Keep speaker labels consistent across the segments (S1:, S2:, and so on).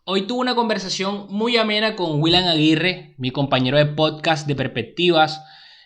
S1: Hoy tuve una conversación muy amena con William Aguirre, mi compañero de podcast de Perspectivas.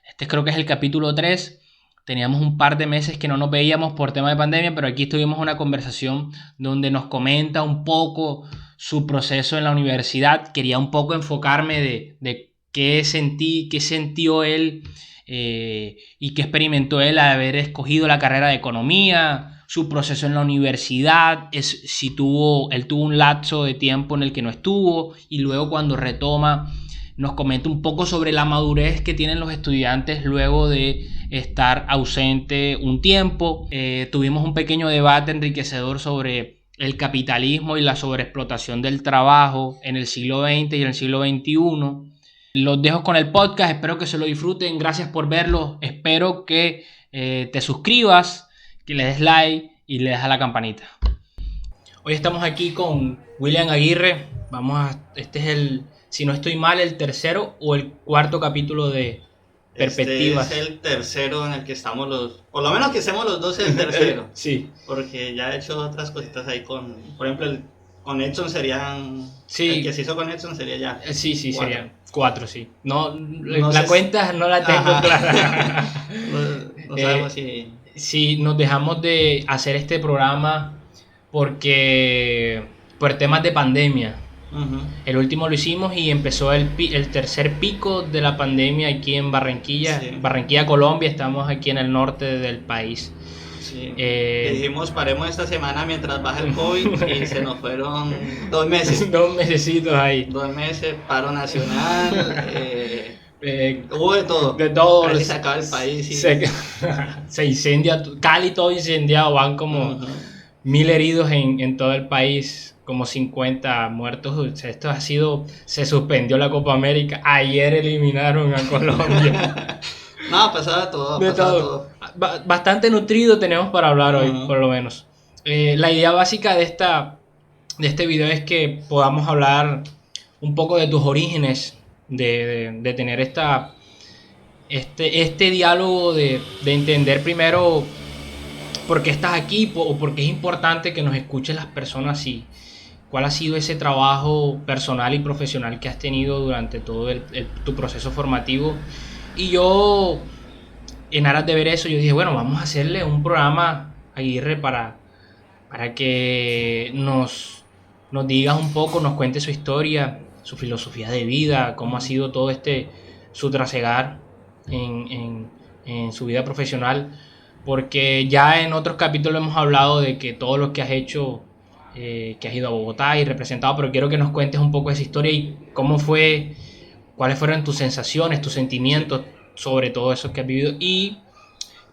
S1: Este creo que es el capítulo 3. Teníamos un par de meses que no nos veíamos por tema de pandemia, pero aquí tuvimos una conversación donde nos comenta un poco su proceso en la universidad. Quería un poco enfocarme de qué sintió él y qué experimentó él al haber escogido la carrera de economía, su proceso en la universidad, si él tuvo un lapso de tiempo en el que no estuvo y luego cuando retoma nos comenta un poco sobre la madurez que tienen los estudiantes luego de estar ausente un tiempo. Tuvimos un pequeño debate enriquecedor sobre el capitalismo y la sobreexplotación del trabajo en el siglo XX y en el siglo XXI. Los dejo con el podcast, espero que se lo disfruten, gracias por verlo, espero que te suscribas, que le des like y le des a la campanita. Hoy estamos aquí con William Aguirre, este es si no estoy mal, el tercero o el cuarto capítulo de Perspectivas.
S2: Este es el tercero en el que estamos por lo menos que estemos los dos el tercero.
S1: Sí.
S2: Porque ya he hecho otras cositas ahí por ejemplo, con Edson serían...
S1: Sí.
S2: El que se hizo con Edson sería ya...
S1: Sí, serían 4, sí. No la cuenta no la tengo clara.
S2: no sabemos si...
S1: Sí, nos dejamos de hacer este programa por temas de pandemia.
S2: Uh-huh.
S1: El último lo hicimos y empezó el tercer pico de la pandemia aquí en Barranquilla. Sí. Barranquilla, Colombia, estamos aquí en el norte del país.
S2: Sí. Dijimos paremos esta semana mientras baja el COVID y se nos fueron 2 meses.
S1: 2 mesecitos ahí.
S2: 2 meses, paro nacional, hubo de todo.
S1: De todo.
S2: Casi se acaba el país. Y...
S1: Se incendia, Cali todo incendiado, van como 1000 heridos en todo el país, como 50 muertos. Se suspendió la Copa América, ayer eliminaron a Colombia.
S2: No, pasaba todo.
S1: Bastante nutrido tenemos para hablar hoy, por lo menos. La idea básica de este video es que podamos hablar un poco de tus orígenes, de tener este diálogo, de entender primero por qué estás aquí o por qué es importante que nos escuchen las personas y cuál ha sido ese trabajo personal y profesional que has tenido durante todo tu proceso formativo. Y yo, en aras de ver eso, yo dije, bueno, vamos a hacerle un programa a Aguirre para que nos digas un poco, nos cuente su historia, su filosofía de vida, cómo ha sido todo su trasegar en su vida profesional, porque ya en otros capítulos hemos hablado de que todo lo que has hecho, que has ido a Bogotá y representado, pero quiero que nos cuentes un poco esa historia y cómo fue, cuáles fueron tus sensaciones, tus sentimientos sobre todo eso que has vivido. Y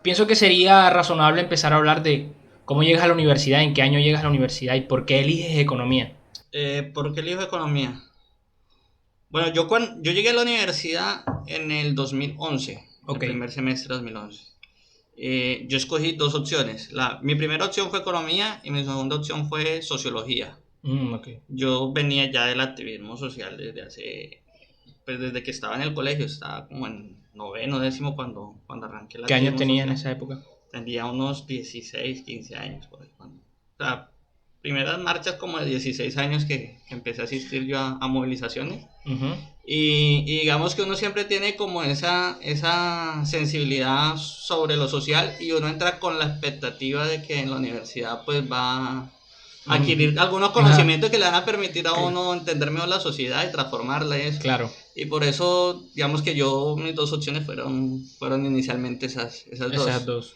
S1: pienso que sería razonable empezar a hablar de cómo llegas a la universidad, en qué año llegas a la universidad y por qué eliges economía.
S2: ¿Por qué elijo economía? Bueno, yo llegué a la universidad en el 2011, okay. El primer semestre de 2011. Yo escogí 2 opciones. Mi primera opción fue economía y mi segunda opción fue sociología.
S1: Okay.
S2: Yo venía ya del activismo social desde que estaba en el colegio, estaba como en 9º, 10º cuando arranqué la...
S1: ¿Qué años tenía en esa época?
S2: Tenía unos 16, 15 años. Por ahí, o sea, primeras marchas como de 16 años que empecé a asistir yo a movilizaciones.
S1: Uh-huh.
S2: Y digamos que uno siempre tiene como esa sensibilidad sobre lo social y uno entra con la expectativa de que en la universidad pues va a adquirir algunos conocimientos que le van a permitir a uno entender mejor la sociedad y transformarla y eso.
S1: Claro.
S2: Y por eso digamos que mis 2 opciones fueron inicialmente esas dos.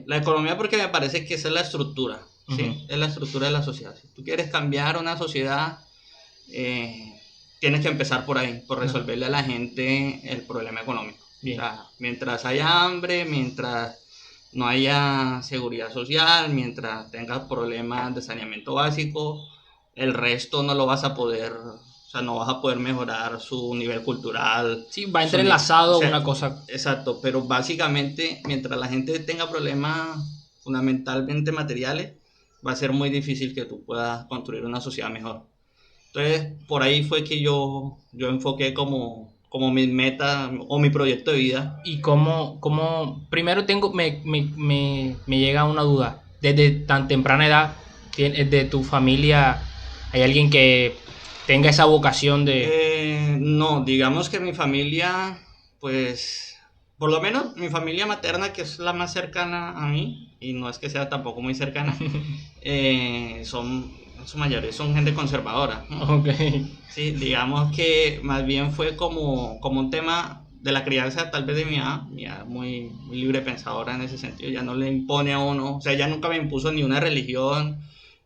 S2: La economía porque me parece que esa es la estructura.
S1: Uh-huh.
S2: ¿Sí? Es la estructura de la sociedad. Si tú quieres cambiar una sociedad, tienes que empezar por ahí, por resolverle a la gente el problema económico.
S1: Bien.
S2: O sea, mientras haya hambre, mientras no haya seguridad social, mientras tengas problemas de saneamiento básico, el resto no lo vas a poder, o sea, no vas a poder mejorar su nivel cultural.
S1: Sí, va entrelazado una cosa.
S2: Exacto, pero básicamente mientras la gente tenga problemas fundamentalmente materiales, va a ser muy difícil que tú puedas construir una sociedad mejor. Entonces, por ahí fue que yo enfoqué como mi meta o mi proyecto de vida.
S1: Y cómo primero me llega una duda. Desde tan temprana edad, de tu familia, ¿Hay alguien que tenga esa vocación de...?
S2: No, digamos que mi familia, pues, por lo menos mi familia materna, que es la más cercana a mí, y no es que sea tampoco muy cercana, son, en su mayoría son gente conservadora, ¿no?
S1: Ok.
S2: Sí, digamos que más bien fue como un tema de la crianza tal vez de mi mamá muy libre pensadora en ese sentido, ya no le impone a uno, o sea, ella nunca me impuso ni una religión,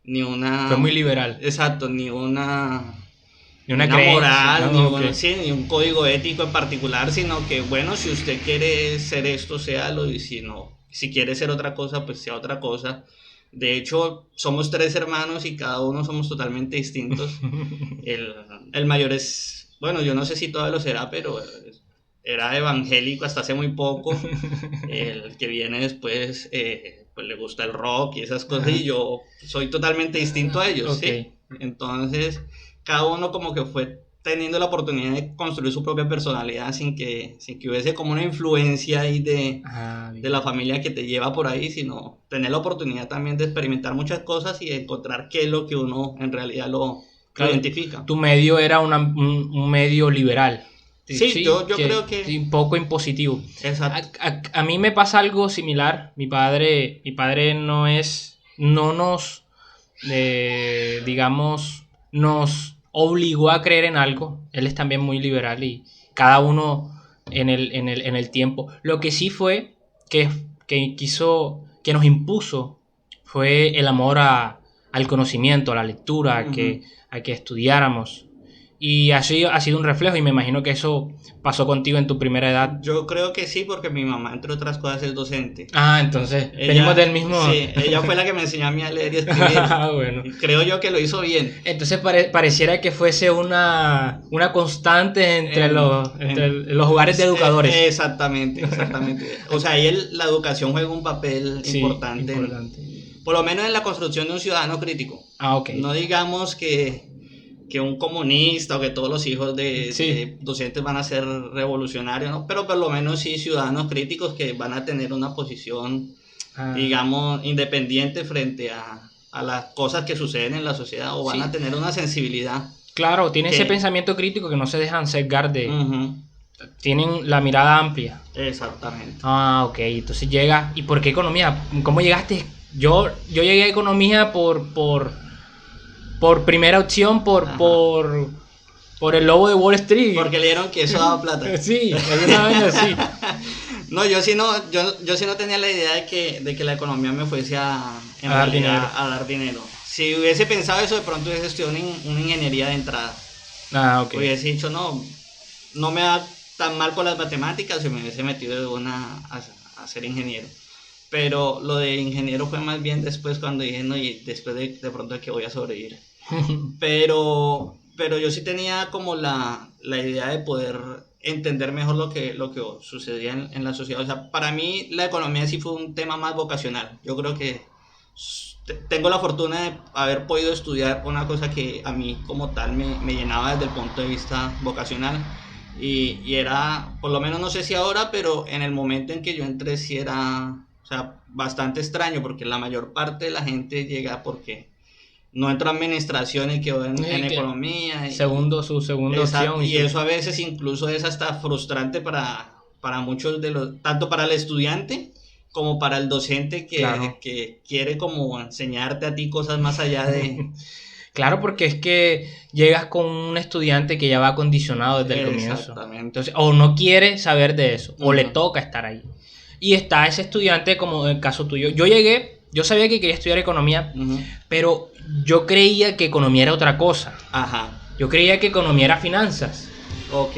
S2: ni
S1: Fue
S2: una,
S1: muy liberal.
S2: exacto,
S1: Y
S2: ni
S1: una
S2: una
S1: creencia.
S2: moral,
S1: Ah, ok.
S2: sí, ni un código ético en particular, sino que bueno, si usted quiere ser esto, séalo, y si no, si quiere ser otra cosa, pues sea otra cosa. De hecho, somos tres hermanos y cada uno somos totalmente distintos. El, el mayor es, bueno, yo no sé si todavía lo será, pero era evangélico hasta hace muy poco. El que viene después, pues le gusta el rock y esas cosas,
S1: Ajá.
S2: y yo soy totalmente distinto a ellos,
S1: Ok.
S2: ¿sí? Entonces, cada uno como que fue teniendo la oportunidad de construir su propia personalidad sin que hubiese como una influencia ahí
S1: Ah,
S2: de la
S1: bien.
S2: familia que te lleva por ahí, sino tener la oportunidad también de experimentar muchas cosas y encontrar qué es lo que uno en realidad lo
S1: Claro,
S2: identifica.
S1: tu medio era un medio liberal. Sí,
S2: Sí,
S1: sí,
S2: yo creo
S1: sí,
S2: que...
S1: un poco impositivo.
S2: Exacto.
S1: A mí me pasa algo similar. Mi padre no nos, digamos, nos obligó a creer en algo. Él es también muy liberal y cada uno en el tiempo. Lo que sí fue que, que nos impuso fue el amor al conocimiento, a la lectura,
S2: Ujú.
S1: a que estudiáramos. Y así ha sido un reflejo y me imagino que eso pasó contigo en tu primera edad.
S2: Yo creo que sí, porque mi mamá, entre otras cosas, es docente.
S1: Ah, entonces venimos
S2: Ella,
S1: del mismo.
S2: sí, ella fue la que me enseñó a mí a leer y escribir.
S1: Bueno.
S2: Y creo yo que lo hizo bien.
S1: Entonces pareciera que fuese una constante entre los hogares de educadores.
S2: Exactamente, exactamente. O sea, ahí la educación juega un papel
S1: Sí,
S2: importante,
S1: importante.
S2: por lo menos en la construcción de un ciudadano crítico.
S1: Ah, ok.
S2: No digamos que un comunista o que todos los hijos de
S1: Sí.
S2: docentes van a ser revolucionarios, ¿no? Pero por lo menos sí ciudadanos críticos que van a tener una posición,
S1: Ah,
S2: digamos, independiente frente a las cosas que suceden en la sociedad, o van a
S1: sí.
S2: tener una sensibilidad
S1: Claro, tiene ese
S2: que...
S1: pensamiento crítico que no se dejan sesgar de.
S2: Ujú,
S1: Tienen la mirada amplia.
S2: exactamente.
S1: Ah, ok. Entonces llega. ¿Y por qué economía? ¿Cómo llegaste? Yo llegué a economía por primera opción,
S2: Ajá.
S1: por el lobo de Wall Street.
S2: Porque leyeron que eso daba plata.
S1: Sí, alguna vez así.
S2: No, yo sí no tenía la idea de que la economía me fuese en
S1: A dar
S2: realidad
S1: dinero.
S2: a dar dinero. Si hubiese pensado eso, de pronto hubiese estudiado una ingeniería de entrada.
S1: Ah, ok.
S2: Hubiese dicho, no, no me va tan mal con las matemáticas, y me hubiese metido de una a ser ingeniero. Pero lo de ingeniero fue más bien después, cuando dije, no, y después de pronto de que voy a sobrevivir. Pero yo sí tenía como la idea de poder entender mejor lo que sucedía en la sociedad. O sea, para mí la economía sí fue un tema más vocacional. Yo creo que tengo la fortuna de haber podido estudiar una cosa que a mí como tal me llenaba desde el punto de vista vocacional. Y era, por lo menos no sé si ahora, pero en el momento en que yo entré sí era, o sea, bastante extraño, porque la mayor parte de la gente llega porque no entró a administración y quedó en
S1: Que
S2: economía.
S1: su segunda opción.
S2: Y eso a veces incluso es hasta frustrante para muchos tanto para el estudiante como para el docente
S1: Claro.
S2: que quiere como enseñarte a ti cosas más allá de...
S1: Claro, porque es que llegas con un estudiante que ya va acondicionado desde el comienzo.
S2: Exactamente.
S1: Entonces, o no quiere saber de eso, o le
S2: Ujú,
S1: toca estar ahí. Y está ese estudiante como en el caso tuyo. Yo sabía que quería estudiar economía,
S2: ujú.
S1: pero yo creía que economía era otra cosa.
S2: Ajá,
S1: Yo creía que economía era finanzas.
S2: ok.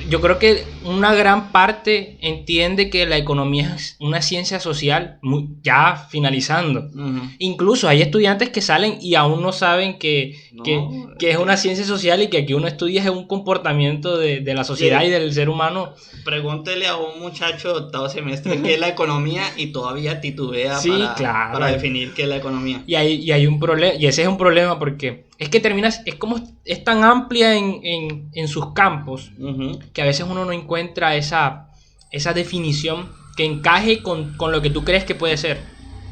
S1: Yo creo que una gran parte entiende que la economía es una ciencia social ya finalizando.
S2: Ujú.
S1: Incluso hay estudiantes que salen y aún no saben
S2: No,
S1: que es una ciencia social y que aquí uno estudia es un comportamiento de la sociedad y del ser humano.
S2: pregúntele a un muchacho de octavo semestre qué es la economía y todavía titubea
S1: Sí, claro.
S2: para definir qué es la economía.
S1: Y hay un problema, y ese es un problema porque es que es como es tan amplia en sus campos
S2: Ujú.
S1: que a veces uno no encuentra esa definición que encaje con lo que tú crees que puede ser.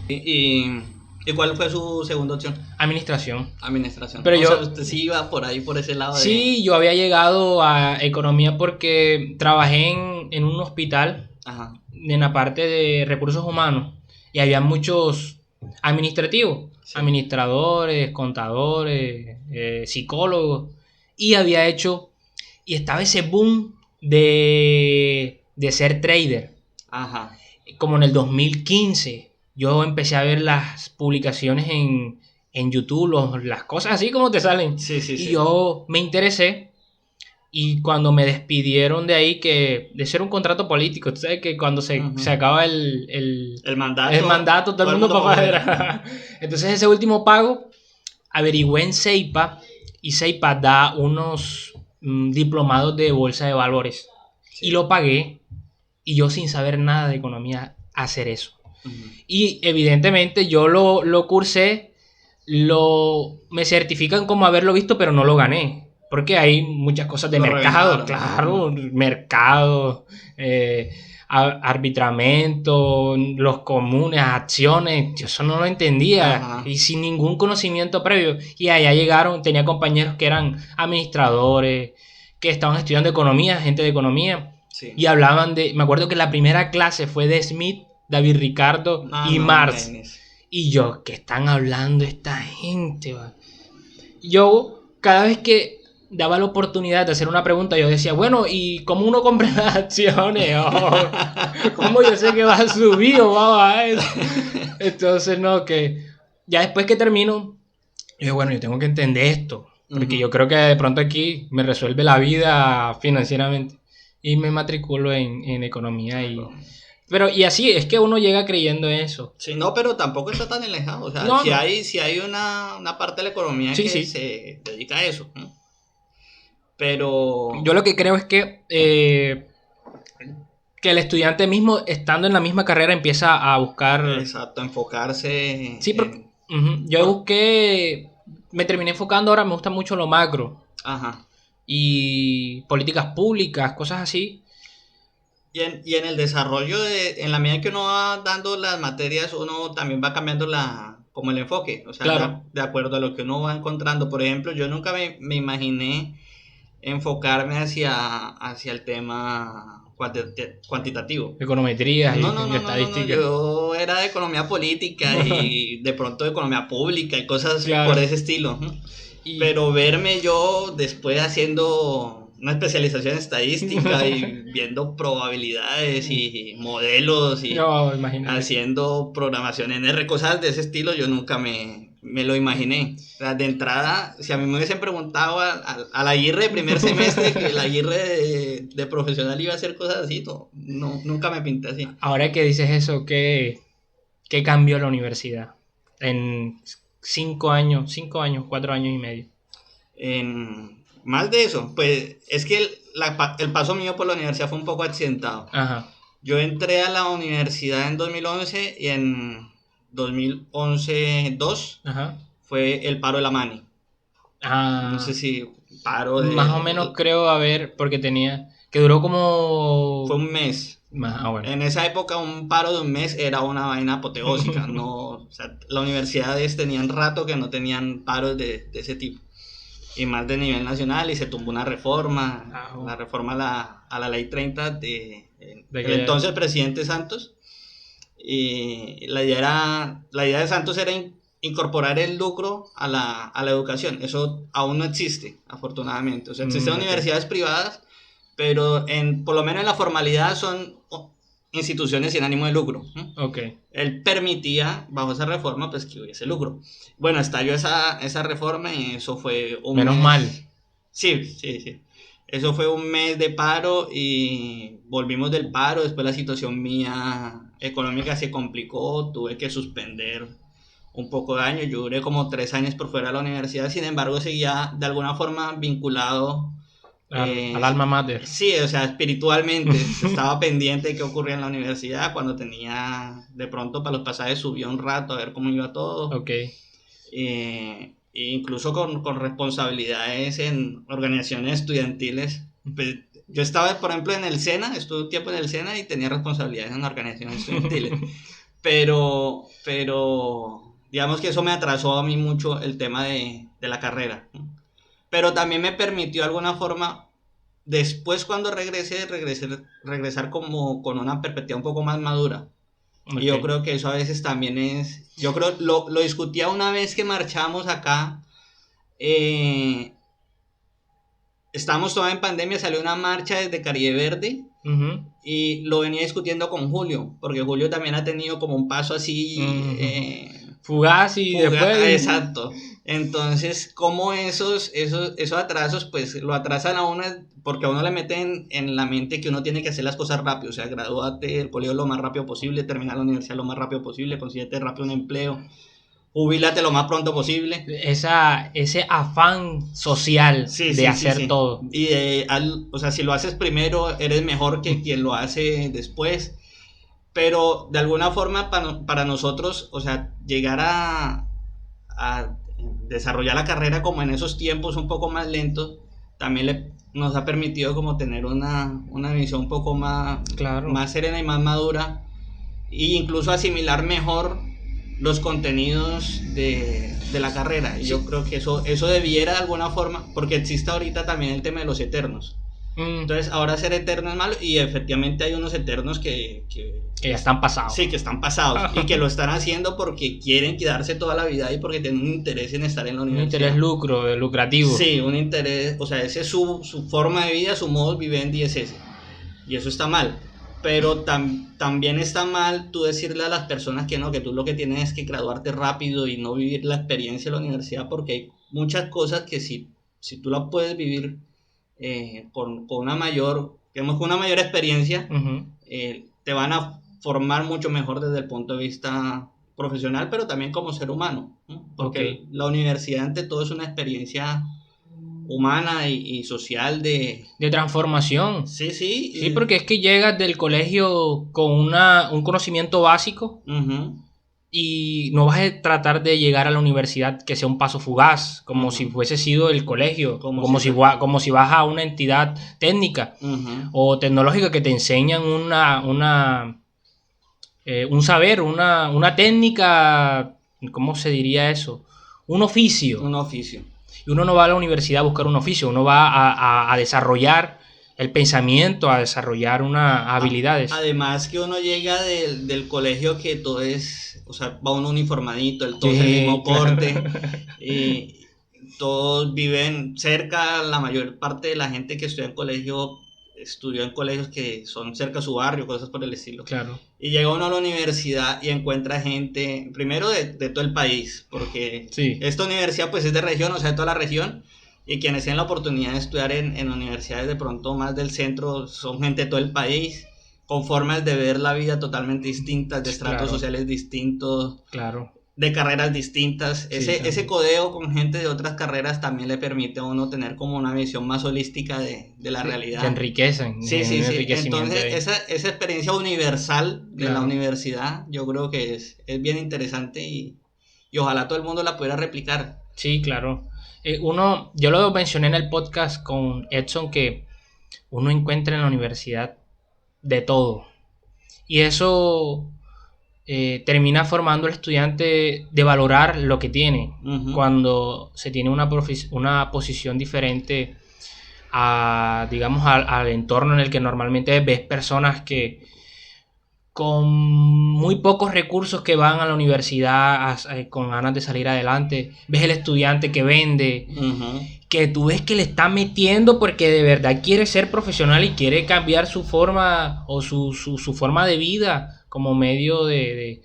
S2: Y ¿Y cuál fue su segunda opción?
S1: Administración.
S2: Administración.
S1: Pero
S2: O
S1: yo...
S2: sea, usted sí iba por ahí, por ese lado de...
S1: Sí, yo había llegado a economía porque trabajé en un hospital
S2: Ajá.
S1: en la parte de recursos humanos y había muchos administrativos,
S2: Sí.
S1: administradores, contadores, psicólogos, y había hecho, y estaba ese boom de ser trader,
S2: Ajá.
S1: como en el 2015. Yo empecé a ver las publicaciones en YouTube, las cosas así como te salen,
S2: Sí, sí,
S1: y
S2: sí.
S1: yo me interesé. Y cuando me despidieron de ahí, que de ser un contrato político, tú sabes que cuando se
S2: Ujú.
S1: acaba
S2: El mandato.
S1: el mandato, todo el mundo para afuera. Entonces ese último pago, averigüé en Ceipa y Ceipa da unos diplomados de bolsa de valores.
S2: Sí.
S1: Y lo pagué y yo sin saber nada de economía hacer eso.
S2: Ujú.
S1: Y evidentemente yo lo cursé, me certifican como haberlo visto, pero no lo gané. Porque hay muchas cosas de
S2: Lo
S1: mercado,
S2: reventaron.
S1: claro, mercado, arbitramiento, los comunes, acciones, yo eso no lo entendía.
S2: Ajá.
S1: Y sin ningún conocimiento previo. Y allá llegaron, tenía compañeros que eran administradores, que estaban estudiando economía, gente de economía.
S2: Sí.
S1: Y hablaban me acuerdo que la primera clase fue de Smith, David Ricardo
S2: No,
S1: y
S2: no,
S1: Marx.
S2: imagínese.
S1: Y yo, ¿qué están hablando esta gente? Va? Yo, cada vez que daba la oportunidad de hacer una pregunta, yo decía, bueno, ¿y cómo uno compra las acciones? Oh, ¿cómo yo sé que va a subir o va a bajar? Entonces, no, que ya después que termino, yo, bueno, yo tengo que entender esto, porque
S2: Ujú.
S1: yo creo que de pronto aquí me resuelve la vida financieramente. Y me matriculo en economía Pero, y así, es que uno llega creyendo eso.
S2: Sí, no, pero tampoco está tan alejado. O sea,
S1: No,
S2: si
S1: no.
S2: hay una parte de la economía
S1: Sí,
S2: que
S1: sí.
S2: se dedica a eso, ¿no? Pero,
S1: Yo lo que creo es que el estudiante mismo, estando en la misma carrera, empieza a buscar...
S2: exacto, enfocarse
S1: Sí, porque
S2: en...
S1: yo busqué, me terminé enfocando ahora, me gusta mucho lo macro
S2: Ajá.
S1: y políticas públicas, cosas así.
S2: Y en el desarrollo, en la medida que uno va dando las materias, uno también va cambiando como el enfoque, o sea,
S1: Claro,
S2: de acuerdo a lo que uno va encontrando. Por ejemplo, yo nunca me imaginé enfocarme hacia el tema cuantitativo.
S1: econometrías
S2: No, no,
S1: y
S2: no, no, no, no,
S1: estadísticas.
S2: yo era de economía política y de pronto de economía pública y cosas
S1: Claro.
S2: por ese estilo. ¿No?
S1: Y,
S2: Pero verme yo después haciendo una especialización en estadística y viendo probabilidades y modelos y
S1: no, imagínate.
S2: haciendo programación en R, cosas de ese estilo, yo nunca me lo imaginé. O sea, de entrada, si a mí me hubiesen preguntado a la IR de primer semestre que la IR de profesional iba a hacer cosas así, no, nunca me pinté así.
S1: Ahora que dices eso, ¿qué cambió la universidad? En 5 años, 4 años y medio.
S2: Más de eso, pues es que el paso mío por la universidad fue un poco accidentado.
S1: Ajá.
S2: Yo entré a la universidad en 2011 y en 2011-2
S1: Ajá.
S2: fue el paro de la Mani.
S1: Ah,
S2: No sé si paro de...
S1: más o menos creo, a ver, porque que duró como...
S2: Fue un mes.
S1: Bueno.
S2: En esa época un paro de un mes era una vaina apoteósica. No, o sea, las universidades tenían rato que no tenían paros de ese tipo. Y más de nivel nacional, y se tumbó una reforma, la reforma a la ley 30 de el entonces presidente Santos. Y la idea de Santos era incorporar el lucro a la educación. Eso aún no existe, afortunadamente. O sea, existen universidades privadas, pero por lo menos en la formalidad son instituciones sin ánimo de lucro.
S1: Okay.
S2: Él permitía, bajo esa reforma, pues que hubiese lucro. Bueno, estalló esa reforma y eso fue un
S1: Menos
S2: mes.
S1: mal.
S2: Sí. Eso fue un mes de paro y volvimos del paro. Después la situación mía económica se complicó, tuve que suspender un poco de años. Yo duré como 3 años por fuera de la universidad, sin embargo seguía de alguna forma vinculado
S1: al alma mater.
S2: Sí, o sea, espiritualmente estaba pendiente de qué ocurría en la universidad. Cuando tenía, de pronto para los pasajes subía un rato a ver cómo iba todo.
S1: Ok.
S2: E incluso con responsabilidades en organizaciones estudiantiles. Pues, yo estaba, por ejemplo, en el SENA, estuve un tiempo en el SENA y tenía responsabilidades en organizaciones estudiantiles. pero digamos que eso me atrasó a mí mucho el tema de la carrera, ¿no? Pero también me permitió de alguna forma, después cuando regresar como con una perspectiva un poco más madura.
S1: Ok.
S2: Y yo creo que eso a veces también es, yo creo, lo discutía una vez que marchamos acá, estábamos todavía en pandemia, salió una marcha desde Caribe Verde,
S1: Ujú,
S2: y lo venía discutiendo con Julio, porque Julio también ha tenido como un paso así,
S1: ujú. Fugaz y después...
S2: exacto. Entonces, como esos atrasos, pues lo atrasan a uno, porque a uno le meten en la mente que uno tiene que hacer las cosas rápido, o sea, gradúate del colegio lo más rápido posible, terminar la universidad lo más rápido posible, consíguete rápido un empleo, jubílate lo más pronto posible.
S1: Ese afán social
S2: Sí,
S1: de
S2: sí, sí,
S1: hacer
S2: sí.
S1: todo.
S2: Y o sea, si lo haces primero, eres mejor que quien lo hace después. Pero de alguna forma para nosotros, o sea, llegar a desarrollar la carrera como en esos tiempos un poco más lentos, también nos ha permitido como tener una visión un poco
S1: Claro.
S2: más serena y más madura, e incluso asimilar mejor los contenidos de la carrera. Y
S1: Sí.
S2: yo creo que eso debiera de alguna forma, porque existe ahorita también el tema de los eternos. Entonces, ahora ser eterno es malo, y efectivamente hay unos eternos que
S1: ya están pasados.
S2: Sí, que están pasados y que lo están haciendo porque quieren quedarse toda la vida y porque tienen un interés en estar en la
S1: Un
S2: universidad.
S1: interés lucrativo.
S2: Sí, un interés, o sea, ese es su forma de vida, su modus vivendi es ese. Y eso está mal. Pero también está mal tú decirle a las personas que no, que tú lo que tienes es que graduarte rápido y no vivir la experiencia de la universidad, porque hay muchas cosas que si tú las puedes vivir con una mayor, digamos, con una mayor experiencia,
S1: Uh-huh.
S2: te van a formar mucho mejor desde el punto de vista profesional, pero también como ser humano, ¿no? Porque
S1: Okay.
S2: la universidad ante todo es una experiencia humana y social
S1: de transformación.
S2: Sí, sí.
S1: Sí, porque es que llegas del colegio con un conocimiento básico
S2: Uh-huh.
S1: y no vas a tratar de llegar a la universidad que sea un paso fugaz, como
S2: Uh-huh.
S1: si fuese sido el colegio,
S2: Como
S1: si vas a una entidad técnica
S2: Uh-huh.
S1: o tecnológica que te enseñan un saber, una técnica, ¿cómo se diría eso? Un oficio.
S2: Un oficio.
S1: Y uno no va a la universidad a buscar un oficio, uno va a desarrollar el pensamiento, a desarrollar unas habilidades.
S2: Además que uno llega del colegio que todo es, o sea, va uno uniformadito, todo es el mismo corte, y todos viven cerca, la mayor parte de la gente que estudia en colegio estudió en colegios que son cerca de su barrio, cosas por el estilo.
S1: Claro.
S2: Y llega uno a la universidad y encuentra gente, primero de todo el país, porque
S1: sí.
S2: Esta universidad pues es de región, o sea, de toda la región, y quienes tienen la oportunidad de estudiar en universidades de pronto más del centro son gente de todo el país, con formas de ver la vida totalmente distintas, de estratos sociales distintos.
S1: Claro. De
S2: carreras distintas. Ese codeo con gente de otras carreras también le permite a uno tener como una visión más holística de la realidad.
S1: Te enriquecen.
S2: Sí. Entonces, esa experiencia universal de la universidad, yo creo que es bien interesante y ojalá todo el mundo la pudiera replicar.
S1: Sí, claro. Yo lo mencioné en el podcast con Edson, que uno encuentra en la universidad de todo. Y eso termina formando al estudiante de valorar lo que tiene. Uh-huh. Cuando se tiene una posición diferente digamos, al entorno en el que normalmente ves personas que con muy pocos recursos que van a la universidad con ganas de salir adelante, ves el estudiante que vende, uh-huh. que tú ves que le está metiendo porque de verdad quiere ser profesional y quiere cambiar su forma o su forma de vida como medio de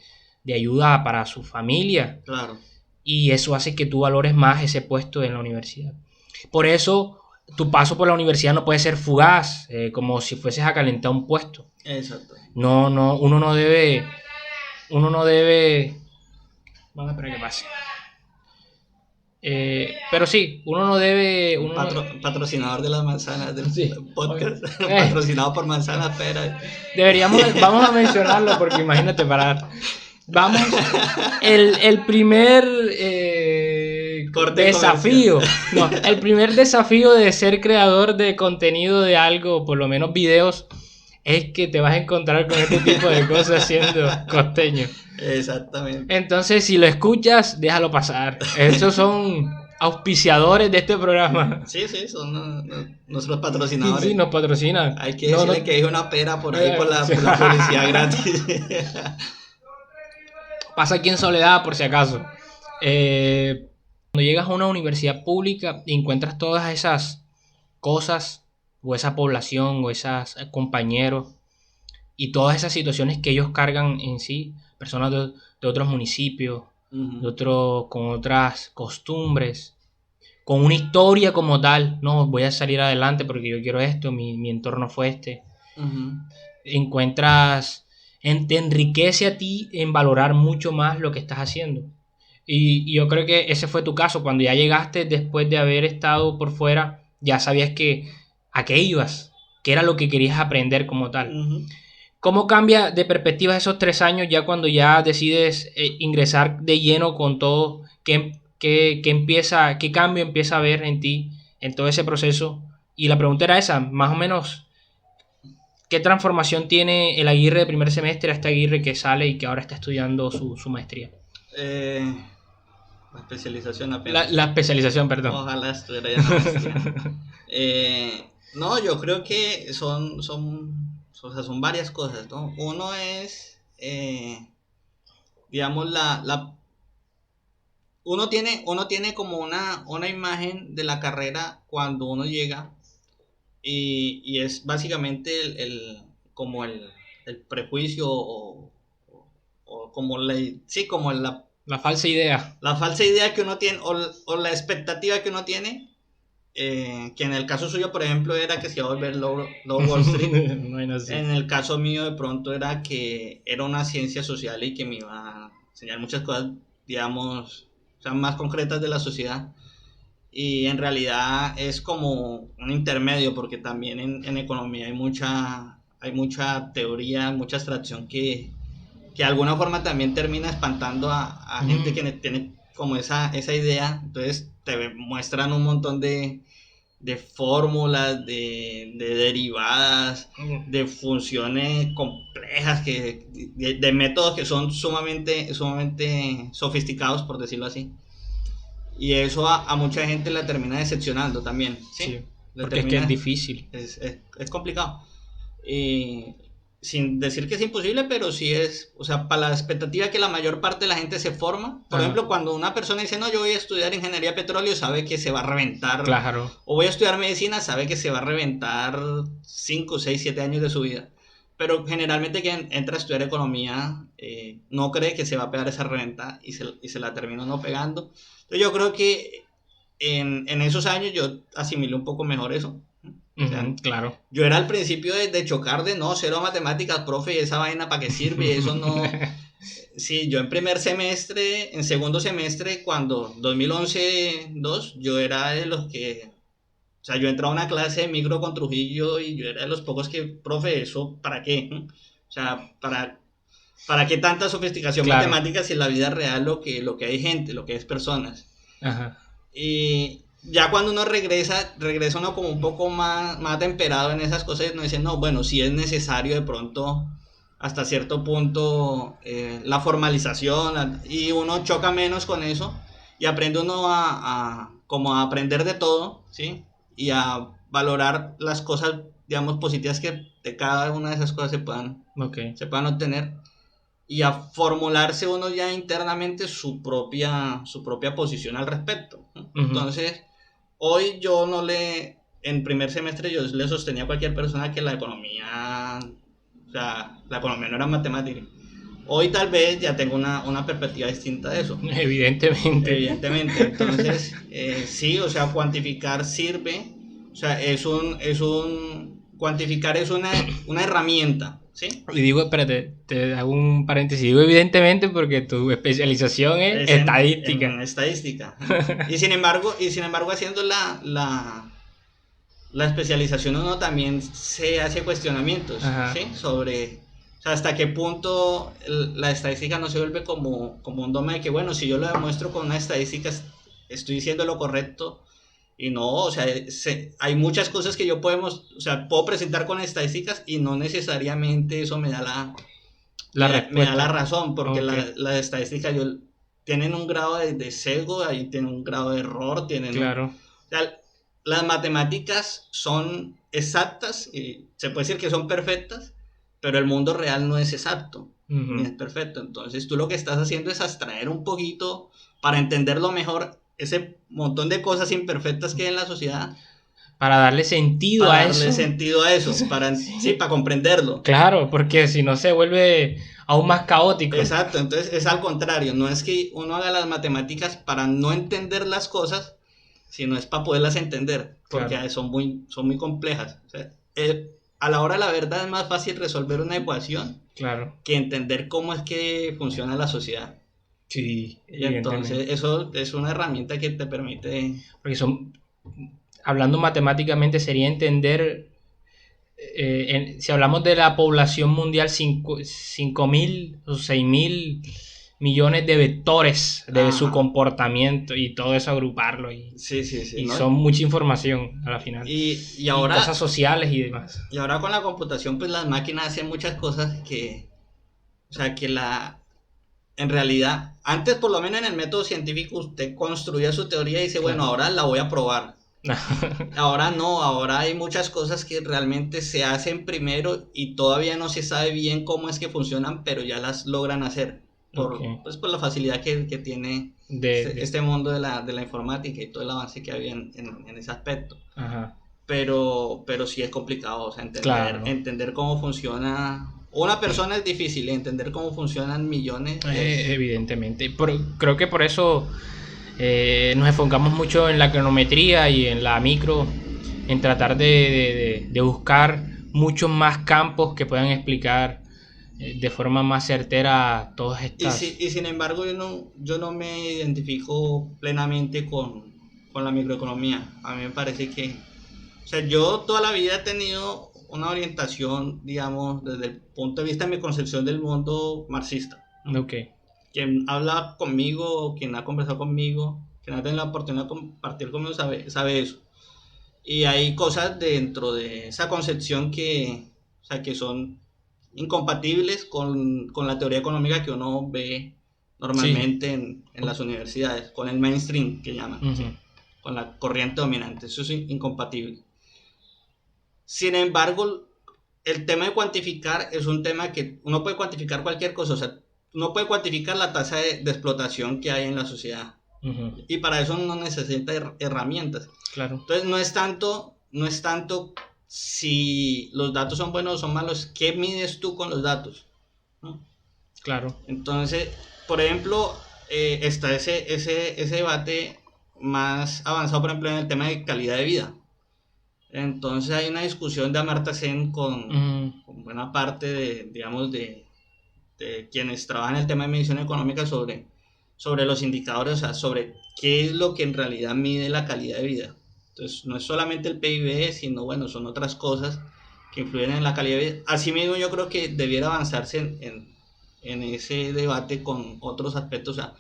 S1: ayuda para su familia.
S2: Claro.
S1: Y eso hace que tú valores más ese puesto en la universidad. Por eso tu paso por la universidad no puede ser fugaz, como si fueses a calentar un puesto.
S2: Exacto.
S1: No, uno no debe. Vamos a esperar que pase. Pero sí, uno no debe.
S2: Patrocinador de las manzanas del podcast. Patrocinado por Manzanas Pera.
S1: Vamos a mencionarlo porque imagínate parar. Vamos. El primer desafío. No, el primer desafío de ser creador de contenido de algo, por lo menos videos, es que te vas a encontrar con este tipo de cosas siendo costeño.
S2: Exactamente.
S1: Entonces, si lo escuchas, déjalo pasar. Esos son auspiciadores de este programa.
S2: Sí, sí, son nuestros
S1: Sí,
S2: patrocinadores.
S1: sí, nos patrocinan.
S2: Hay que decirle que hay una pera por ahí por la
S1: Sí.
S2: publicidad gratis.
S1: Pasa aquí en Soledad, por si acaso. Cuando llegas a una universidad pública y encuentras todas esas cosas, o esa población, o esos compañeros, y todas esas situaciones que ellos cargan en sí, personas de otros municipios, con otras costumbres, con una historia como tal. No, voy a salir adelante porque yo quiero esto, mi entorno fue este. Encuentras, te enriquece a ti en valorar mucho más lo que estás haciendo. Y yo creo que ese fue tu caso, cuando ya llegaste después de haber estado por fuera, ya sabías a qué ibas, qué era lo que querías aprender como tal. ¿Cómo cambia de perspectiva esos 3 años ya cuando ya decides ingresar de lleno con todo? ¿Qué cambio empieza a haber en ti en todo ese proceso? Y la pregunta era esa, más o menos, ¿qué transformación tiene el Aguirre de primer semestre a este Aguirre que sale y que ahora está estudiando su maestría?
S2: La especialización apenas.
S1: La especialización, perdón.
S2: Ojalá estuviera ya en la maestría. No, yo creo que son varias cosas, ¿no? Uno es, digamos, uno tiene como una imagen de la carrera cuando uno llega y es básicamente como el prejuicio o como como
S1: la falsa idea.
S2: La falsa idea que uno tiene o la expectativa que uno tiene, que en el caso suyo, por ejemplo, era que se iba a volver Low Wall Street.
S1: Bueno, sí.
S2: En el caso mío, de pronto, era que era una ciencia social y que me iba a enseñar muchas cosas, digamos, o sea, más concretas de la sociedad. Y en realidad es como un intermedio, porque también en economía hay mucha teoría, mucha abstracción que de alguna forma también termina espantando a gente que tiene como esa idea. Entonces te muestran un montón de fórmulas, de derivadas, de funciones complejas, de métodos que son sumamente sofisticados, por decirlo así. Y eso a mucha gente la termina decepcionando también, ¿sí?
S1: Porque es que es difícil.
S2: Es complicado. Sin decir que es imposible, pero sí es, o sea, para la expectativa que la mayor parte de la gente se forma. Por ejemplo, cuando una persona dice, no, yo voy a estudiar ingeniería de petróleo, sabe que se va a reventar.
S1: Claro.
S2: O voy a estudiar medicina, sabe que se va a reventar 5, 6, 7 años de su vida. Pero generalmente quien entra a estudiar economía no cree que se va a pegar esa reventa y se la termina no pegando. Entonces yo creo que en esos años yo asimilé un poco mejor eso. O sea,
S1: claro.
S2: Yo era al principio de chocar de no, cero matemáticas, profe, y esa vaina para qué sirve, eso no. Sí, yo en segundo semestre, cuando 2011-2, yo era de los que, o sea, yo entraba a una clase de micro con Trujillo y yo era de los pocos que, profe, ¿eso para qué? O sea, ¿para qué tanta sofisticación matemática si en la vida real lo que hay gente, lo que es personas?
S1: Ajá.
S2: Y ya cuando uno regresa uno como un poco más temperado en esas cosas y uno dice, no, bueno, sí es necesario de pronto hasta cierto punto la formalización y uno choca menos con eso y aprende uno como a aprender de todo, ¿sí? Y a valorar las cosas, digamos, positivas que de cada una de esas cosas se puedan obtener y a formularse uno ya internamente su propia posición al respecto, ¿no? Entonces, hoy en primer semestre yo le sostenía a cualquier persona que la economía no era matemática. Hoy tal vez ya tengo una perspectiva distinta de eso.
S1: Evidentemente.
S2: Entonces, sí, o sea, cuantificar sirve, o sea, cuantificar es una herramienta, ¿sí?
S1: Y digo, espérate, te hago un paréntesis, digo evidentemente porque tu especialización es estadística.
S2: En estadística. Y sin embargo haciendo la especialización uno también se hace cuestionamientos, ¿sí? Sobre, o sea, hasta qué punto la estadística no se vuelve como un dogma de que, bueno, si yo lo demuestro con una estadística estoy diciendo lo correcto Y no, o sea, hay muchas cosas que puedo presentar con estadísticas y no necesariamente eso me da me da la razón, porque
S1: Okay.
S2: las estadísticas tienen un grado de sesgo, ahí tienen un grado de error,
S1: Claro.
S2: o sea, las matemáticas son exactas y se puede decir que son perfectas, pero el mundo real no es exacto, ni es
S1: Ujú.
S2: perfecto. Entonces tú lo que estás haciendo es abstraer un poquito para entenderlo mejor, ese montón de cosas imperfectas que hay en la sociedad,
S1: Para darle sentido
S2: para
S1: a
S2: darle
S1: eso.
S2: sentido a eso, sí,
S1: Sí.
S2: para comprenderlo.
S1: Claro, porque si no se vuelve aún más caótico.
S2: Exacto, entonces es al contrario, no es que uno haga las matemáticas para no entender las cosas, sino es para poderlas entender, porque
S1: Claro,
S2: son muy complejas. O sea, a la hora de la verdad es más fácil resolver una ecuación
S1: claro.
S2: que entender cómo es que funciona la sociedad.
S1: Sí,
S2: Y entonces
S1: evidentemente.
S2: eso es una herramienta que te permite...
S1: Porque son, hablando matemáticamente, sería entender, si hablamos de la población mundial, 5.000 o 6.000 millones de vectores de su
S2: Ajá,
S1: comportamiento y todo eso agruparlo.
S2: sí, sí, sí,
S1: Y
S2: ¿no?
S1: son mucha información a la final.
S2: Y
S1: Y cosas
S2: ahora,
S1: sociales y demás.
S2: y ahora con la computación, pues las máquinas hacen muchas cosas o sea, en realidad, antes por lo menos en el método científico usted construía su teoría y dice, bueno,
S1: Claro.
S2: ahora la voy a probar. Ahora no, ahora hay muchas cosas que realmente se hacen primero y todavía no se sabe bien cómo es que funcionan, pero ya las logran hacer
S1: Ok.
S2: pues, por la facilidad que tiene
S1: De,
S2: este mundo de la informática y todo el avance que había en ese aspecto.
S1: ajá.
S2: Pero sí es complicado, o sea,
S1: Claro.
S2: entender cómo funciona. Una persona es difícil, entender cómo funcionan millones
S1: Evidentemente. Creo que por eso nos enfocamos mucho en la cronometría y en la micro, en tratar de buscar muchos más campos que puedan explicar de forma más certera todas estas.
S2: y sin embargo, yo no me identifico plenamente con la microeconomía. A mí me parece o sea, yo toda la vida he tenido una orientación, digamos, desde el punto de vista de mi concepción del mundo marxista, ¿no?
S1: Ok,
S2: Quien habla conmigo, quien ha conversado conmigo, quien ha tenido la oportunidad de compartir conmigo, sabe eso. Y hay cosas dentro de esa concepción o sea, que son incompatibles con la teoría económica que uno ve
S1: sí.
S2: normalmente en las universidades, con el mainstream que llaman,
S1: Ujú.
S2: ¿sí? Con la corriente dominante. Eso es incompatible. Sin embargo, el tema de cuantificar es un tema que uno puede cuantificar cualquier cosa, o sea, uno puede cuantificar la tasa de explotación que hay en la sociedad
S1: Ujú.
S2: y para eso uno necesita herramientas.
S1: Claro,
S2: Entonces no es tanto si los datos son buenos o son malos, ¿qué mides tú con los datos? ¿No?
S1: claro.
S2: Entonces, por ejemplo, está ese debate más avanzado, por ejemplo, en el tema de calidad de vida. Entonces hay una discusión de Amartya Sen
S1: Ujú.
S2: con buena parte digamos, de quienes trabajan en el tema de medición económica sobre los indicadores, o sea, sobre qué es lo que en realidad mide la calidad de vida. Entonces, no es solamente el PIB, sino, bueno, son otras cosas que influyen en la calidad de vida. Asimismo, yo creo que debiera avanzarse en ese debate con otros aspectos, o sea,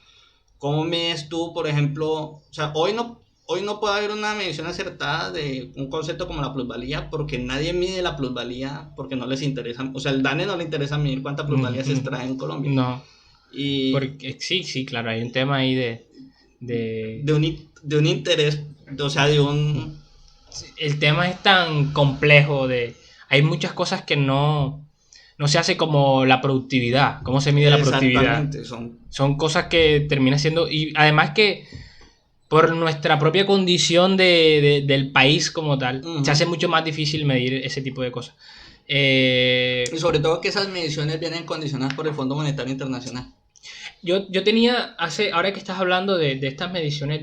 S2: ¿cómo mides tú, por ejemplo? O sea, hoy no puede haber una medición acertada de un concepto como la plusvalía porque nadie mide la plusvalía porque no les interesa, o sea, el DANE no le interesa medir cuánta plusvalía se
S1: Ujú.
S2: extrae en Colombia.
S1: No,
S2: Y
S1: porque sí, sí, claro, hay un tema ahí de
S2: de un interés, o sea, de un...
S1: el tema es tan complejo hay muchas cosas que no se hace como la productividad, cómo se mide la productividad.
S2: Exactamente, son...
S1: Son cosas que termina siendo, y además que por nuestra propia condición del país como tal, se hace
S2: Uh-huh.
S1: mucho más difícil medir ese tipo de cosas.
S2: Y
S1: Eh,
S2: sobre todo que esas mediciones vienen condicionadas por el Fondo Monetario Internacional.
S1: yo tenía, ahora que estás hablando de estas mediciones